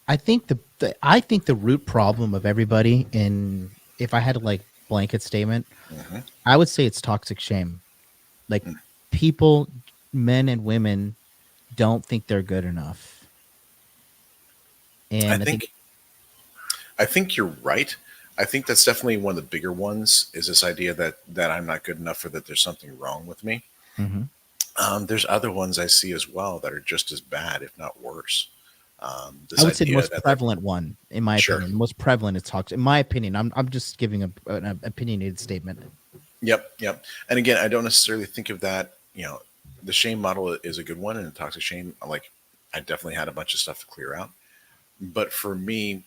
I think the root problem of everybody, in if I had to like blanket statement, Hmm. I would say it's toxic shame. Like people, men and women, don't think they're good enough, I and I think think I think you're right. I think that's definitely one of the bigger ones is this idea that I'm not good enough or that there's something wrong with me. Mhm. There's other ones I see as well that are just as bad, if not worse. I This would say the idea most that they're prevalent one, in my sure. opinion, the most prevalent is toxic. In my opinion, I'm just giving an opinionated statement. Yep, yep. And again, I don't necessarily think of that. The shame model is a good one, and the toxic shame, like, I definitely had a bunch of stuff to clear out. But for me,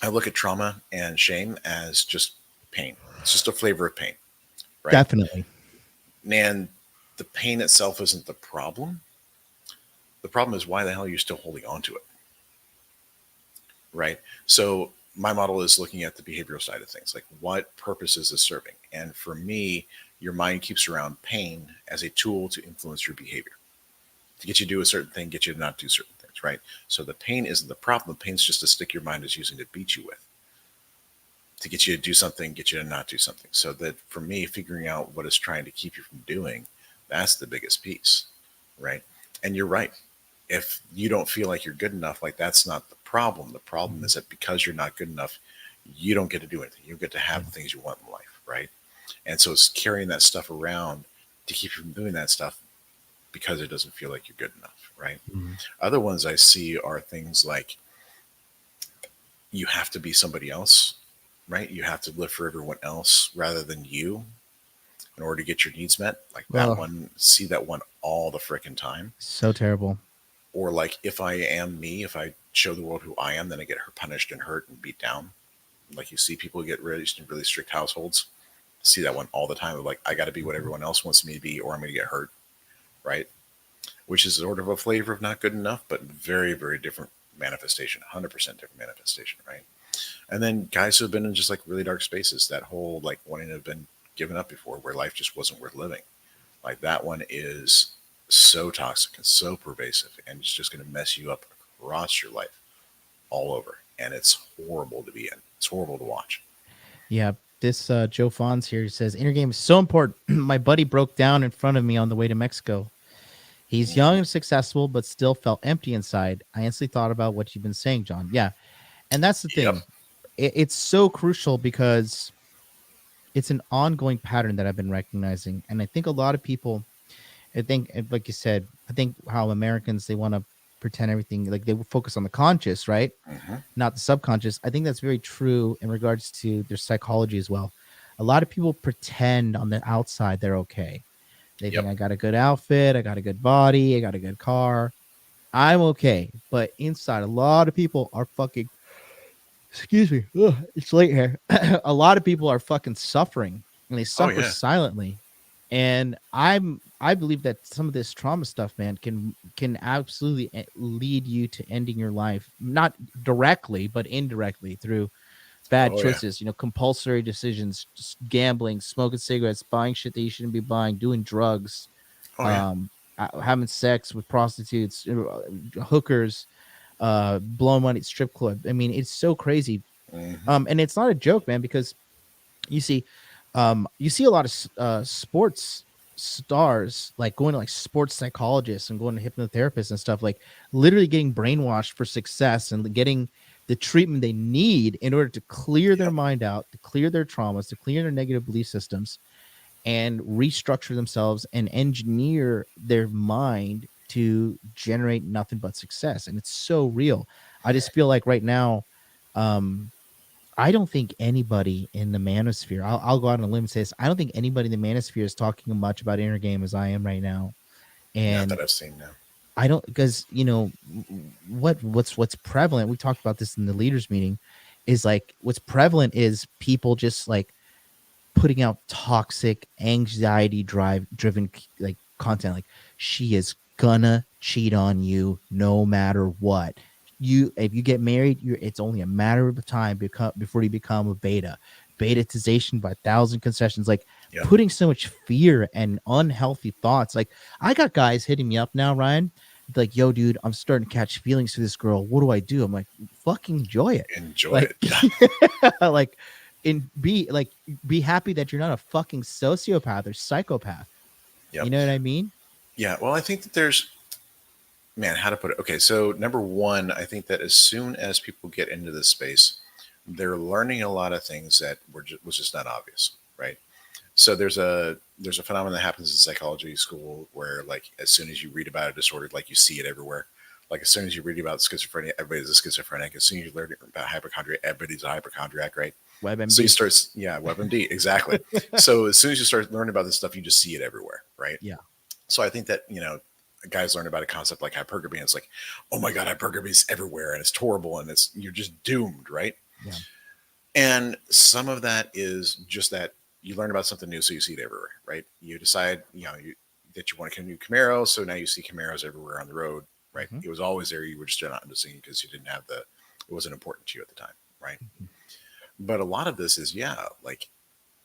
I look at trauma and shame as just pain. It's just a flavor of pain, right? Definitely. And the pain itself isn't the problem. The problem is why the hell are you still holding on to it, right? So my model is looking at the behavioral side of things, like what purpose is this serving? And for me, your mind keeps around pain as a tool to influence your behavior, to get you to do a certain thing, get you to not do certain things, right? So the pain isn't the problem. The pain's just a stick your mind is using to beat you with, to get you to do something, get you to not do something. So that for me, figuring out what is trying to keep you from doing, that's the biggest piece, right? And you're right. If you don't feel like you're good enough, like that's not the problem. The problem Mhm. is that because you're not good enough, you don't get to do anything. You don't get to Yeah. have the things you want in life, right? And so it's carrying that stuff around to keep you from doing that stuff because it doesn't feel like you're good enough, right? Mhm. Other ones I see are things like you have to be somebody else, right? You have to live for everyone else rather than you in order to get your needs met. Like that Oh, one, see that one all the freaking time. so terrible. Or like if I am me, if I show the world who I am, then I get punished and hurt and beat down. Like you see people get raised in really strict households. See that one all the time. Of like I got to be what Mhm. everyone else wants me to be, or I'm going to get hurt, right? Which is sort of a flavor of not good enough, but very, very different manifestation. 100% different manifestation, right? And then guys who have been in just like really dark spaces, that whole like wanting to have been given up before, where life just wasn't worth living. Like that one is so toxic and so pervasive, and it's just going to mess you up across your life, all over. And it's horrible to be in. It's horrible to watch. Yeah, this Joe Fons here says inner game is so important. My buddy broke down in front of me on the way to Mexico. He's young Hmm. and successful, but still felt empty inside. I instantly thought about what you've been saying, John. Yeah, and that's the Yep. thing. It's so crucial because it's an ongoing pattern that I've been recognizing, and I think a lot of people, I think, like you said, I think how Americans, they want to pretend everything, like they focus on the conscious, right? Hmm. Not the subconscious. I think that's very true in regards to their psychology as well. A lot of people pretend on the outside they're okay. They think Yep. I got a good outfit, I got a good body, I got a good car, I'm okay. But inside, a lot of people are fucking, excuse me, ugh, it's late here. A lot of people are fucking suffering, and they Oh suffer yeah. silently. And I believe that some of this trauma stuff, man, can absolutely lead you to ending your life, not directly but indirectly through bad Oh yeah. choices, compulsory decisions, just gambling, smoking cigarettes, buying shit that you shouldn't be buying, doing drugs, Oh yeah. um having sex with prostitutes, hookers, blowing money at strip club. I mean, it's so crazy. Hmm. And it's not a joke, man, because you see, you see a lot of sports stars like going to like sports psychologists and going to hypnotherapists and stuff, like literally getting brainwashed for success and getting the treatment they need in order to clear their Yep. mind out, to clear their traumas, to clear their negative belief systems, and restructure themselves and engineer their mind to generate nothing but success. And it's so real. I just feel like right now, um, I don't think anybody in the manosphere, I'll go out on a limb and say this, I don't think anybody in the manosphere is talking much about inner game as I am right now. Not And that I've seen now. I don't, because what's prevalent, we talked about this in the leaders meeting, is like what's prevalent is people just like putting out toxic anxiety driven like content, like she is gonna cheat on you no matter what. You, if you get married, it's only a matter of time before you become a betatization by 1,000 concessions, like Yep. putting so much fear and unhealthy thoughts. Like I got guys hitting me up now, Ryan, like, yo, dude, I'm starting to catch feelings for this girl. What do I do? I'm like, fucking enjoy it. Enjoy Like, it. Yeah. like, be happy that you're not a fucking sociopath or psychopath. Yep. You know what I mean? Yeah. Well, I think that there's, man, how to put it? Okay. So, number one, I think that as soon as people get into this space, they're learning a lot of things that was just not obvious, right? So there's a phenomenon that happens in psychology school where, like, as soon as you read about a disorder, like, you see it everywhere. Like, as soon as you read about schizophrenia, everybody's a schizophrenic. As soon as you learn about hypochondria, everybody's a hypochondriac, right? So you WebMD. start, yeah, WebMD, exactly. So as soon as you start learning about this stuff, you just see it everywhere, right? Yeah. So I think that, guys learn about a concept like hypergamy, and it's like, oh my god, hypergamy is everywhere and it's horrible and you're just doomed, right? Yeah. And some of that is just that you learn about something new, so you see it everywhere, right? You decide, that you want a new Camaro, so now you see Camaros everywhere on the road, right? Mm-hmm. It was always there. You were just not noticing because you didn't have it wasn't important to you at the time, right? Mm-hmm. But a lot of this is, yeah, like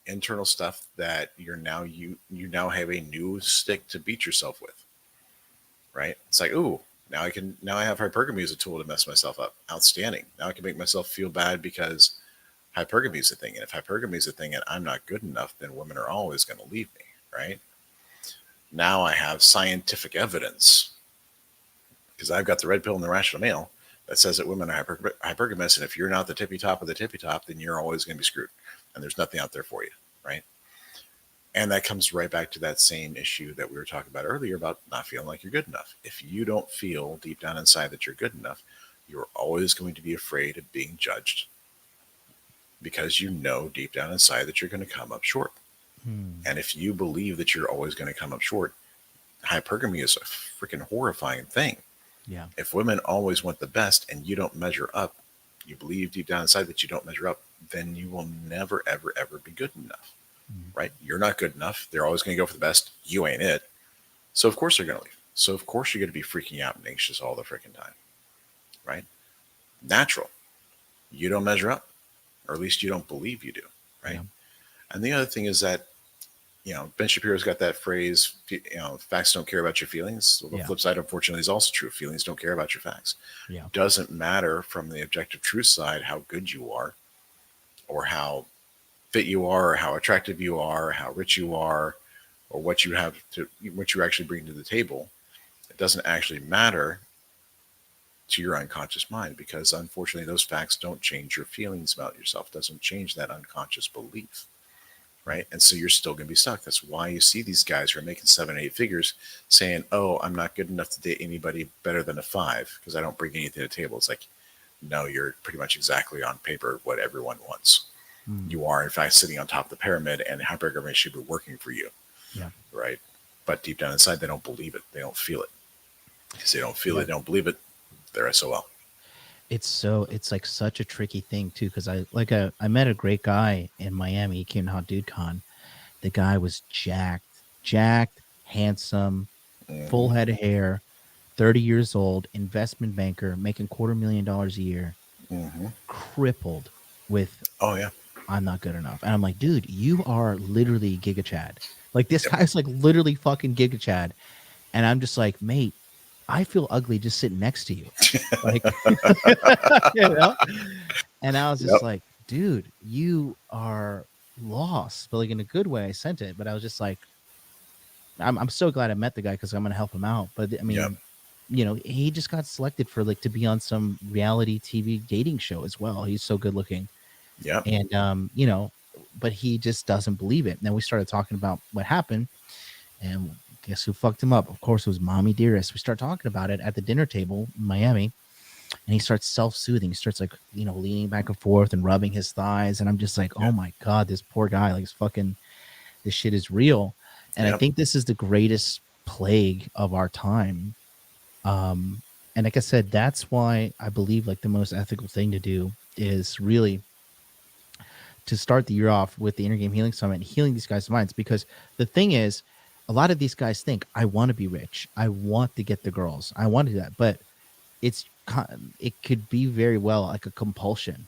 internal stuff that you now have a new stick to beat yourself with, right? It's like, ooh, now I have hypergamy as a tool to mess myself up. Outstanding. Now I can make myself feel bad because hypergamy is a thing. And if hypergamy is a thing and I'm not good enough, then women are always going to leave me, right? Now I have scientific evidence because I've got the red pill and the rational male that says that women are hypergamous. And if you're not the tippy top of the tippy top, then you're always going to be screwed. And there's nothing out there for you, right? And that comes right back to that same issue that we were talking about earlier about not feeling like you're good enough. If you don't feel deep down inside that you're good enough, you're always going to be afraid of being judged because you know deep down inside that you're going to come up short. And if you believe that you're always going to come up short, hypergamy is a freaking horrifying thing. Yeah. If women always want the best and you don't measure up, you believe deep down inside that you don't measure up, then you will never, ever, ever be good enough, right? You're not good enough. They're always going to go for the best. You ain't it. So, of course, they're going to leave. So, of course, you're going to be freaking out and anxious all the freaking time, right? Natural. You don't measure up, or at least you don't believe you do, right? Yeah. And the other thing is that, Ben Shapiro's got that phrase, facts don't care about your feelings. Well, the flip side, unfortunately, is also true. Feelings don't care about your facts. Yeah. Doesn't matter from the objective truth side how good you are or how fit you are or how attractive you are or how rich you are or what you actually bring to the table. It doesn't actually matter to your unconscious mind because, unfortunately, those facts don't change your feelings about yourself. It doesn't change that unconscious belief. Right. And so you're still going to be stuck. That's why you see these guys who are making 7, 8 figures saying, oh, I'm not good enough to date anybody better than a 5 because I don't bring anything to the table. It's like, no, you're pretty much exactly on paper what everyone wants. You are, in fact, sitting on top of the pyramid and hypergamy should be working for you. Yeah. Right. But deep down inside, they don't believe it. They don't feel it. Because they don't feel it, they don't believe it. They're SOL. It's like such a tricky thing too, because I met a great guy in Miami. He came to Hot Dude Con. The guy was jacked, handsome, full head of hair, 30 years old, investment banker, making $250,000 a year, crippled with I'm not good enough. And I'm like, dude, you are literally Giga Chad. Like this guy's like literally fucking Giga Chad. And I'm just like, mate, I feel ugly just sitting next to you. Like, And I was just like, dude, you are lost, but like in a good way. I sent it, but I was just like, I'm so glad I met the guy because I'm going to help him out. But I mean, he just got selected for like to be on some reality TV dating show as well. He's so good looking. Yeah. And, but he just doesn't believe it. And then we started talking about what happened. And guess who fucked him up? Of course, it was Mommy Dearest. We start talking about it at the dinner table in Miami. And he starts self-soothing. He starts like, leaning back and forth and rubbing his thighs. And I'm just like, oh my God, this poor guy, like this shit is real. And I think this is the greatest plague of our time. And like I said, that's why I believe like the most ethical thing to do is really to start the year off with the Inner Game Healing Summit and healing these guys' minds. Because the thing is, a lot of these guys think, I want to be rich. I want to get the girls. I want to do that. But it could be very well like a compulsion.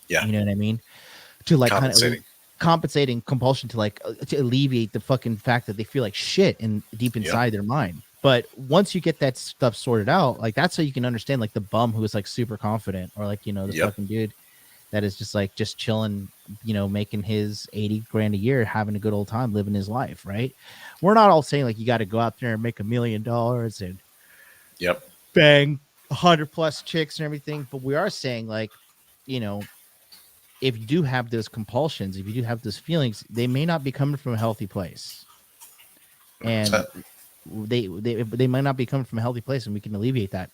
Yeah. You know what I mean? To like kind of compensating compulsion to like to alleviate the fucking fact that they feel like shit deep inside their mind. But once you get that stuff sorted out, like that's how you can understand like the bum who is like super confident, or like, the Yep. fucking dude that is just like just chilling, making his 80 grand a year, having a good old time, living his life, right? We're not all saying like you got to go out there and make $1 million and Yep. bang 100+ chicks and everything, but we are saying like, you know, if you do have those compulsions, if you do have those feelings, they may not be coming from a healthy place. And 100%. they might not be coming from a healthy place, and we can alleviate that.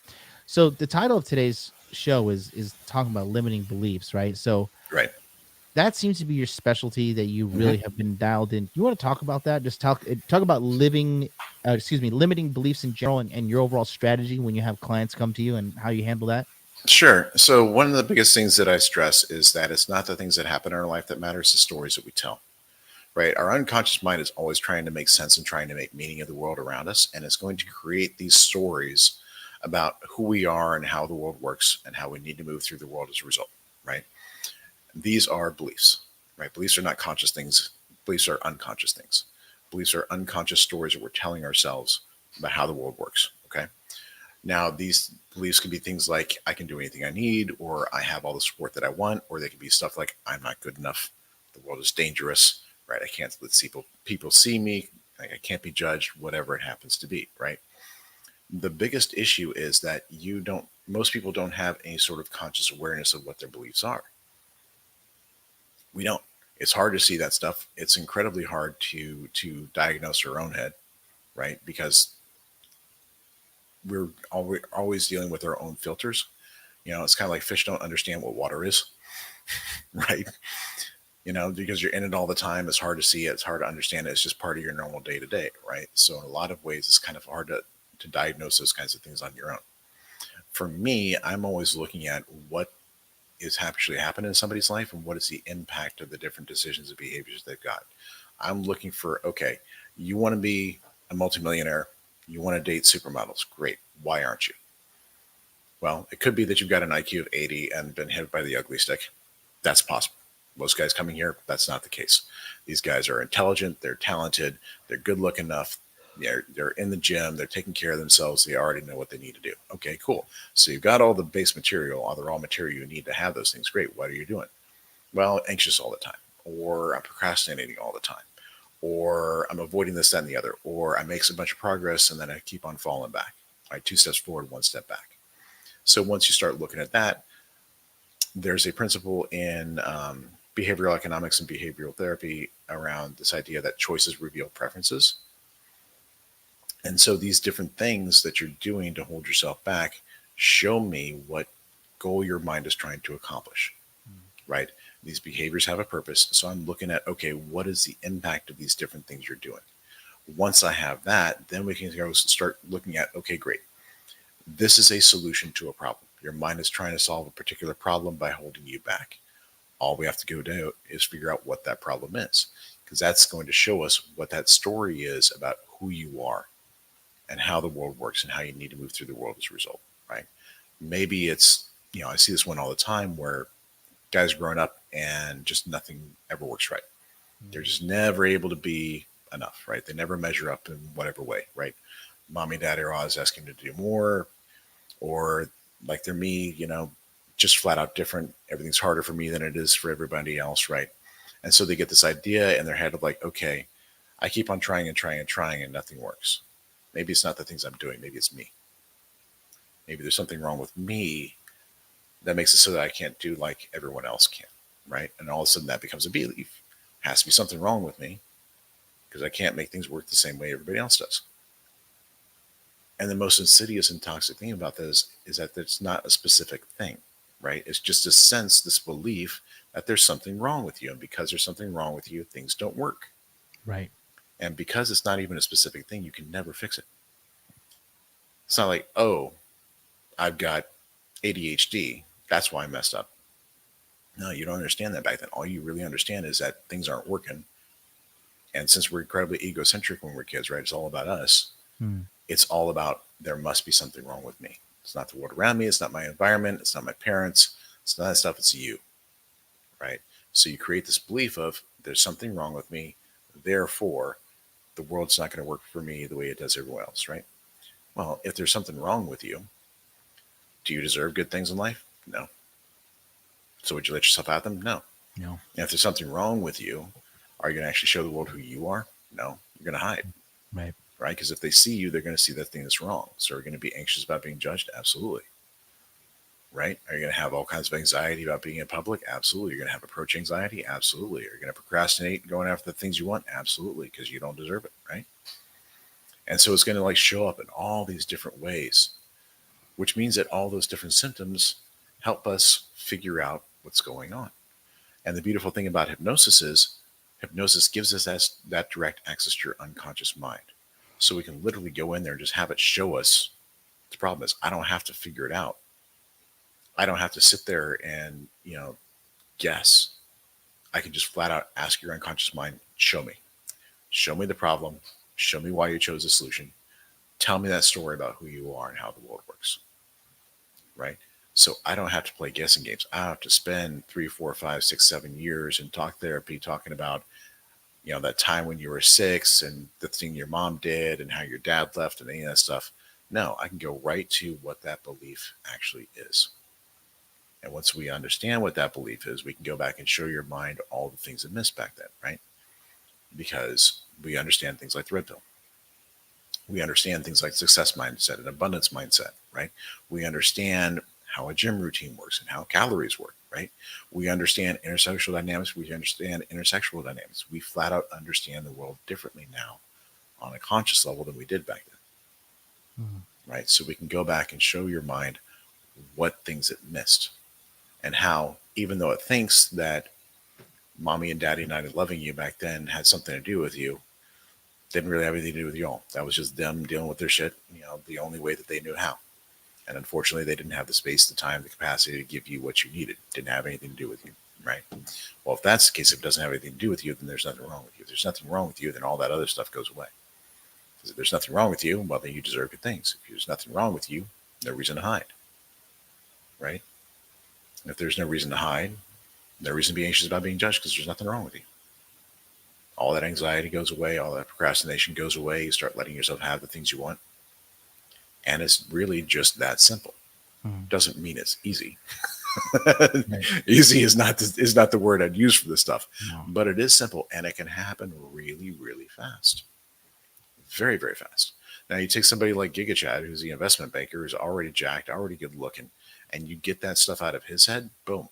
So the title of today's show is talking about limiting beliefs, right? So Right. that seems to be your specialty that you Hmm. really have been dialed in. You want to talk about that? Just talk about limiting beliefs in general, and your overall strategy when you have clients come to you and how you handle that. Sure. So one of the biggest things that I stress is that it's not the things that happen in our life that matter, it's the stories that we tell. Right? Our unconscious mind is always trying to make sense and trying to make meaning of the world around us. And it's going to create these stories about who we are and how the world works and how we need to move through the world as a result. Right? These are beliefs. Right? Beliefs are not conscious things, beliefs are unconscious things. Beliefs are unconscious stories that we're telling ourselves about how the world works. Okay. Now, these beliefs can be things like I can do anything I need, or I have all the support that I want, or they can be stuff like I'm not good enough, the world is dangerous, right? I can't let people see me, like I can't be judged, whatever it happens to be, right? The biggest issue is that most people don't have any sort of conscious awareness of what their beliefs are. We don't. It's hard to see that stuff. It's incredibly hard to diagnose our own head, right? Because we're always dealing with our own filters. It's kind of like fish don't understand what water is, right? Because you're in it all the time. It's hard to see it. It's hard to understand it. It's just part of your normal day to day, right? So in a lot of ways, it's kind of hard to diagnose those kinds of things on your own. For me, I'm always looking at what is actually happening in somebody's life and what is the impact of the different decisions and behaviors they've got. I'm looking for, okay, you want to be a multimillionaire, you want to date supermodels. Great. Why aren't you? Well, it could be that you've got an IQ of 80 and been hit by the ugly stick. That's possible. Most guys coming here, that's not the case. These guys are intelligent, they're talented, they're good looking enough, they're in the gym, they're taking care of themselves, they already know what they need to do. Okay, cool. So you've got all the base material, all the raw material you need to have those things. Great. What are you doing? Well, anxious all the time, or I'm procrastinating all the time, or I'm avoiding this, that, and the other, or I make a bunch of progress and then I keep on falling back. All right, 2 steps forward, 1 step back. So once you start looking at that, there's a principle in behavioral economics and behavioral therapy around this idea that choices reveal preferences. And so these different things that you're doing to hold yourself back show me what goal your mind is trying to accomplish, right? These behaviors have a purpose. So I'm looking at, okay, what is the impact of these different things you're doing? Once I have that, then we can go start looking at, okay, great. This is a solution to a problem. Your mind is trying to solve a particular problem by holding you back. All we have to go do is figure out what that problem is, because that's going to show us what that story is about who you are and how the world works and how you need to move through the world as a result, right? Maybe it's, I see this one all the time where guys growing up and just nothing ever works right. They're just never able to be enough, right? They never measure up in whatever way, right? Mommy and daddy are always asking them to do more, or like they're me, just flat out different. Everything's harder for me than it is for everybody else, right? And so they get this idea in their head of like, okay, I keep on trying and trying and trying and nothing works. Maybe it's not the things I'm doing. Maybe it's me. Maybe there's something wrong with me that makes it so that I can't do like everyone else can, right? And all of a sudden that becomes a belief. Has to be something wrong with me because I can't make things work the same way everybody else does. And the most insidious and toxic thing about this is that it's not a specific thing, right? It's just a sense, this belief that there's something wrong with you. And because there's something wrong with you, things don't work. Right. And because it's not even a specific thing, you can never fix it. It's not like, oh, I've got ADHD. That's why I messed up. No, you don't understand that back then. All you really understand is that things aren't working. And since we're incredibly egocentric when we're kids, right? It's all about us. Hmm. It's all about there must be something wrong with me. It's not the world around me. It's not my environment. It's not my parents. It's not that stuff. It's you, right? So you create this belief of there's something wrong with me. Therefore, the world's not going to work for me the way it does everyone else, right? Well, if there's something wrong with you, do you deserve good things in life? No. So would you let yourself have them? No. No. And if there's something wrong with you, are you going to actually show the world who you are? No. You're going to hide, Right. right? Because if they see you, they're going to see that thing that's wrong. So are you going to be anxious about being judged? Absolutely. Right? Are you going to have all kinds of anxiety about being in public? Absolutely. You're going to have approach anxiety? Absolutely. Are you going to procrastinate going after the things you want? Absolutely, because you don't deserve it, right? And so it's going to like show up in all these different ways, which means that all those different symptoms help us figure out what's going on. And the beautiful thing about hypnosis gives us that direct access to your unconscious mind. So we can literally go in there and just have it show us. The problem is I don't have to figure it out. I don't have to sit there and, guess. I can just flat out ask your unconscious mind, show me. Show me the problem. Show me why you chose the solution. Tell me that story about who you are and how the world works. Right? So I don't have to play guessing games. I have to spend 3, 4, 5, 6, 7 years in talk therapy talking about, that time when you were 6 and the thing your mom did and how your dad left and any of that stuff. No, I can go right to what that belief actually is. And once we understand what that belief is, we can go back and show your mind all the things it missed back then, right? Because we understand things like the red pill. We understand things like success mindset and abundance mindset, right? We understand how a gym routine works and how calories work, right? We understand intersocial dynamics. We understand intersexual dynamics. We flat out understand the world differently now on a conscious level than we did back then, right? So we can go back and show your mind what things it missed and how, even though it thinks that mommy and daddy not loving you back then had something to do with you, didn't really have anything to do with y'all. That was just them dealing with their shit, the only way that they knew how. And unfortunately, they didn't have the space, the time, the capacity to give you what you needed. Didn't have anything to do with you, right? Well, if that's the case, if it doesn't have anything to do with you, then there's nothing wrong with you. If there's nothing wrong with you, then all that other stuff goes away. Because if there's nothing wrong with you, well, then you deserve good things. If there's nothing wrong with you, no reason to hide, right? And if there's no reason to hide, no reason to be anxious about being judged because there's nothing wrong with you. All that anxiety goes away, all that procrastination goes away. You start letting yourself have the things you want. And it's really just that simple. Doesn't mean it's easy. Right. Easy is not the word I'd use for this stuff, but it is simple and it can happen really, really fast. Very, very fast. Now you take somebody like Giga Chad, who's the investment banker, who's already jacked, already good looking, and you get that stuff out of his head, boom.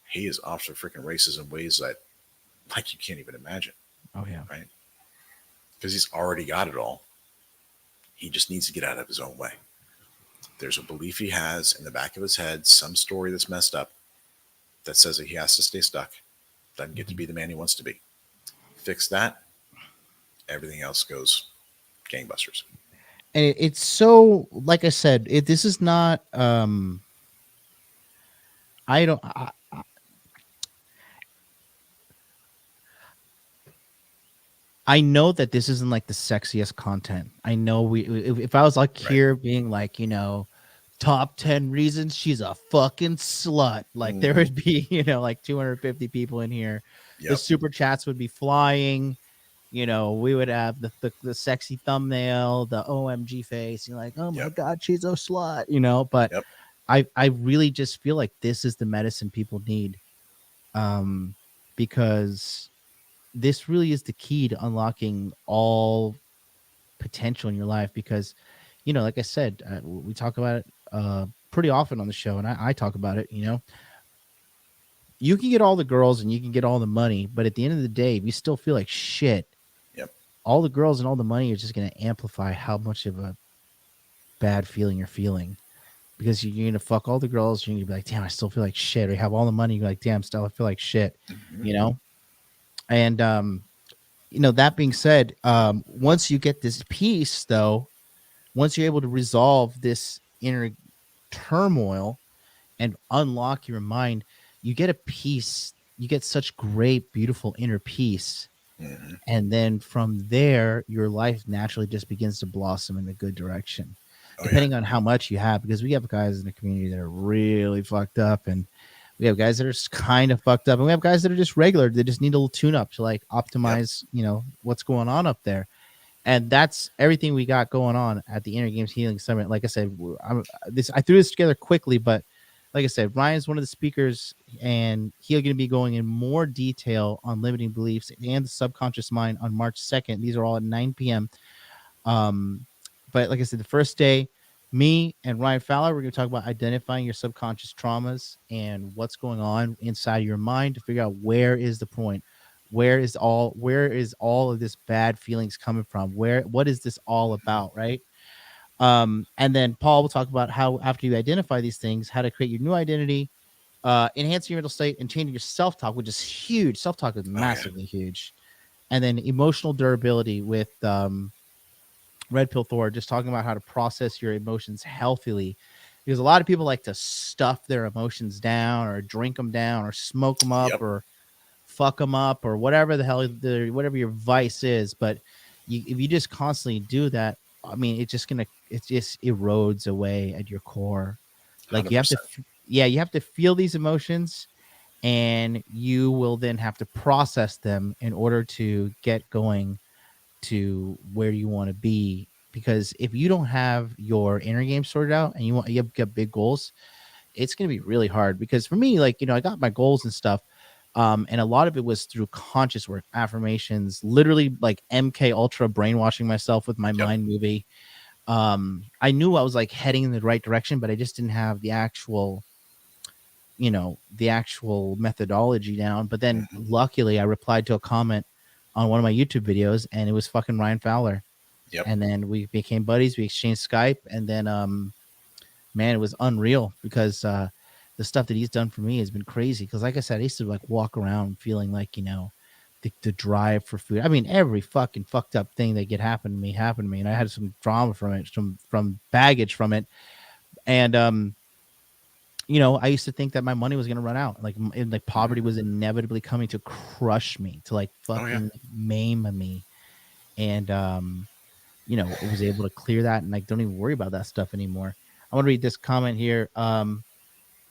He is off to freaking races in ways that like you can't even imagine. Oh yeah. Right? Because he's already got it all. He just needs to get out of his own way. There's a belief he has in the back of his head, some story that's messed up that says that he has to stay stuck, doesn't get to be the man he wants to be. Fix that, everything else goes gangbusters. And it's so, like I said, this is not. I don't. I know that this isn't like the sexiest content. I know if I was like here being like, top 10 reasons she's a fucking slut, like there would be, like 250 people in here. Yep. The super chats would be flying. We would have the sexy thumbnail, the OMG face. You're like, oh my God, she's a slut, but I really just feel like this is the medicine people need. Because this really is the key to unlocking all potential in your life. Because, like I said, we talk about it pretty often on the show, and I talk about it. You can get all the girls and you can get all the money, but at the end of the day, if you still feel like shit, all the girls and all the money are just going to amplify how much of a bad feeling you're feeling. Because you're going to fuck all the girls, you're going to be like, damn, I still feel like shit. Or you have all the money, you're like, damn, still I feel like shit. And that being said, once you get this peace, though, once you're able to resolve this inner turmoil and unlock your mind, you get a peace. You get such great, beautiful inner peace. Mm-hmm. And then from there, your life naturally just begins to blossom in a good direction, depending on how much you have, because we have guys in the community that are really fucked up, and we have guys that are kind of fucked up, and we have guys that are just regular. They just need a little tune up to like optimize, what's going on up there. And that's everything we got going on at the Inner Games Healing Summit. Like I said, I threw this together quickly, but like I said, Ryan's one of the speakers, and he's going to be going in more detail on limiting beliefs and the subconscious mind on March 2nd. These are all at 9 p.m. Um, but like I said, the first day, me and Ryan Fowler, we're going to talk about identifying your subconscious traumas and what's going on inside of your mind to figure out where is the point, where is all of this bad feelings coming from, what is this all about, right? And then Paul will talk about how after you identify these things, how to create your new identity, enhancing your mental state, and changing your self-talk, which is huge. Self-talk is Oh yeah. massively huge. And then emotional durability with Red Pill Thor, just talking about how to process your emotions healthily, because a lot of people like to stuff their emotions down or drink them down or smoke them up Yep. or fuck them up or whatever the hell, whatever your vice is. But if you just constantly do that, I mean, it just erodes away at your core. Like you have to, 100%. yeah, you have to feel these emotions, and you will then have to process them in order to get going to where you want to be. Because if you don't have your inner game sorted out and you have got big goals, it's going to be really hard. Because for me, like, I got my goals and stuff, and a lot of it was through conscious work, affirmations, literally like MK Ultra brainwashing myself with my Yep. mind movie. I knew I was like heading in the right direction, but I just didn't have the actual methodology down. But then Hmm. luckily I replied to a comment on one of my YouTube videos, and it was fucking Ryan Fowler. Yep. And then we became buddies. We exchanged Skype, and then man, it was unreal because the stuff that he's done for me has been crazy. Because like I said, I used to like walk around feeling like the drive for food. I mean, every fucking fucked up thing that could happen to me happened to me, and I had some drama from it, from baggage from it. And I used to think that my money was going to run out. Like Hmm. poverty was inevitably coming to crush me, to like Oh yeah. fucking maim me. And was able to clear that, and like don't even worry about that stuff anymore. I want to read this comment here.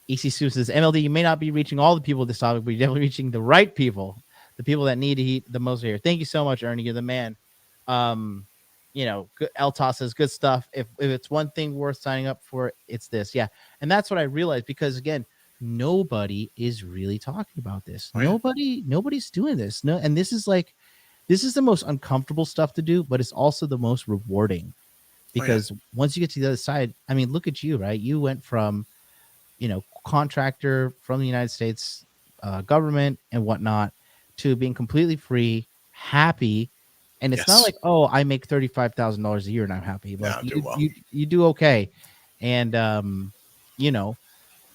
EC Sue says, MLD, you may not be reaching all the people with this topic, but you're definitely reaching the right people, the people that need to eat the most here. Thank you so much, Ernie. You're the man. Um, good, Eltos says, good stuff. If it's one thing worth signing up for, it's this. Yeah. And that's what I realized, because again, nobody is really talking about this. Oh yeah. Nobody's doing this. No, and this is the most uncomfortable stuff to do, but it's also the most rewarding, Oh yeah. because once you get to the other side, I mean, look at you, right? You went from contractor from the United States government and whatnot to being completely free, happy. And it's not Yes. like, oh, I make $35,000 a year and I'm happy. Like No, do you, well. you do okay. And, you know,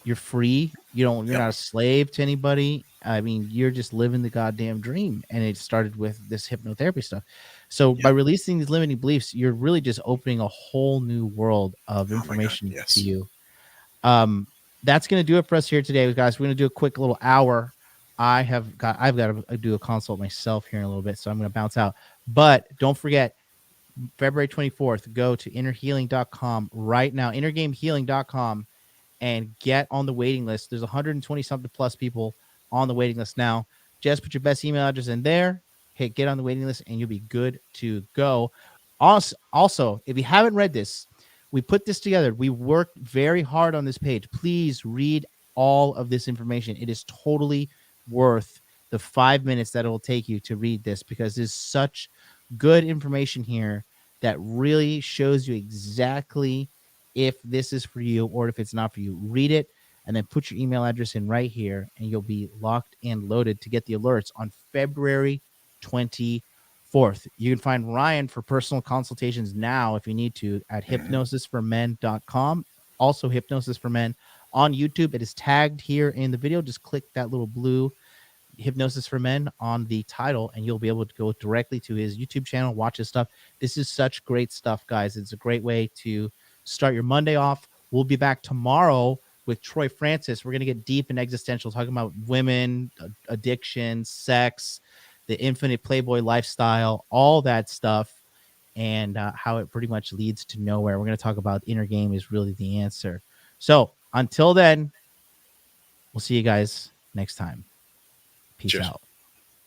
you're free. You're Yep. not a slave to anybody. I mean, you're just living the goddamn dream. And it started with this hypnotherapy stuff. So by Yep. releasing these limiting beliefs, you're really just opening a whole new world of Oh my God. information to Yes. you. um that's going to do it for us here today, guys. We're going to do a quick little hour. I've got to do a consult myself here in a little bit, so I'm going to bounce out. But don't forget, February 24th, go to innerhealing.com right now, innergamehealing.com, and get on the waiting list. There's 120 something plus people on the waiting list now. Just put your best email address in there, hit get on the waiting list, and you'll be good to go. Also, if you haven't read this, we put this together. We worked very hard on this page. Please read all of this information. It is totally worth the 5 minutes that it will take you to read this, because there's such good information here that really shows you exactly if this is for you or if it's not for you. Read it and then put your email address in right here, and you'll be locked and loaded to get the alerts on February 24th. You can find Ryan for personal consultations now if you need to at Hmm. hypnosisformen.com. Also, Hypnosis for Men on YouTube. It is tagged here in the video. Just click that little blue Hypnosis for Men on the title, and you'll be able to go directly to his YouTube channel, watch his stuff. This is such great stuff, guys. It's a great way to start your Monday off. We'll be back tomorrow with Troy Francis. We're going to get deep and existential, talking about women, addiction, sex, the infinite Playboy lifestyle, all that stuff, and how it pretty much leads to nowhere. We're going to talk about inner game is really the answer. So until then, we'll see you guys next time. Peace Cheers. out.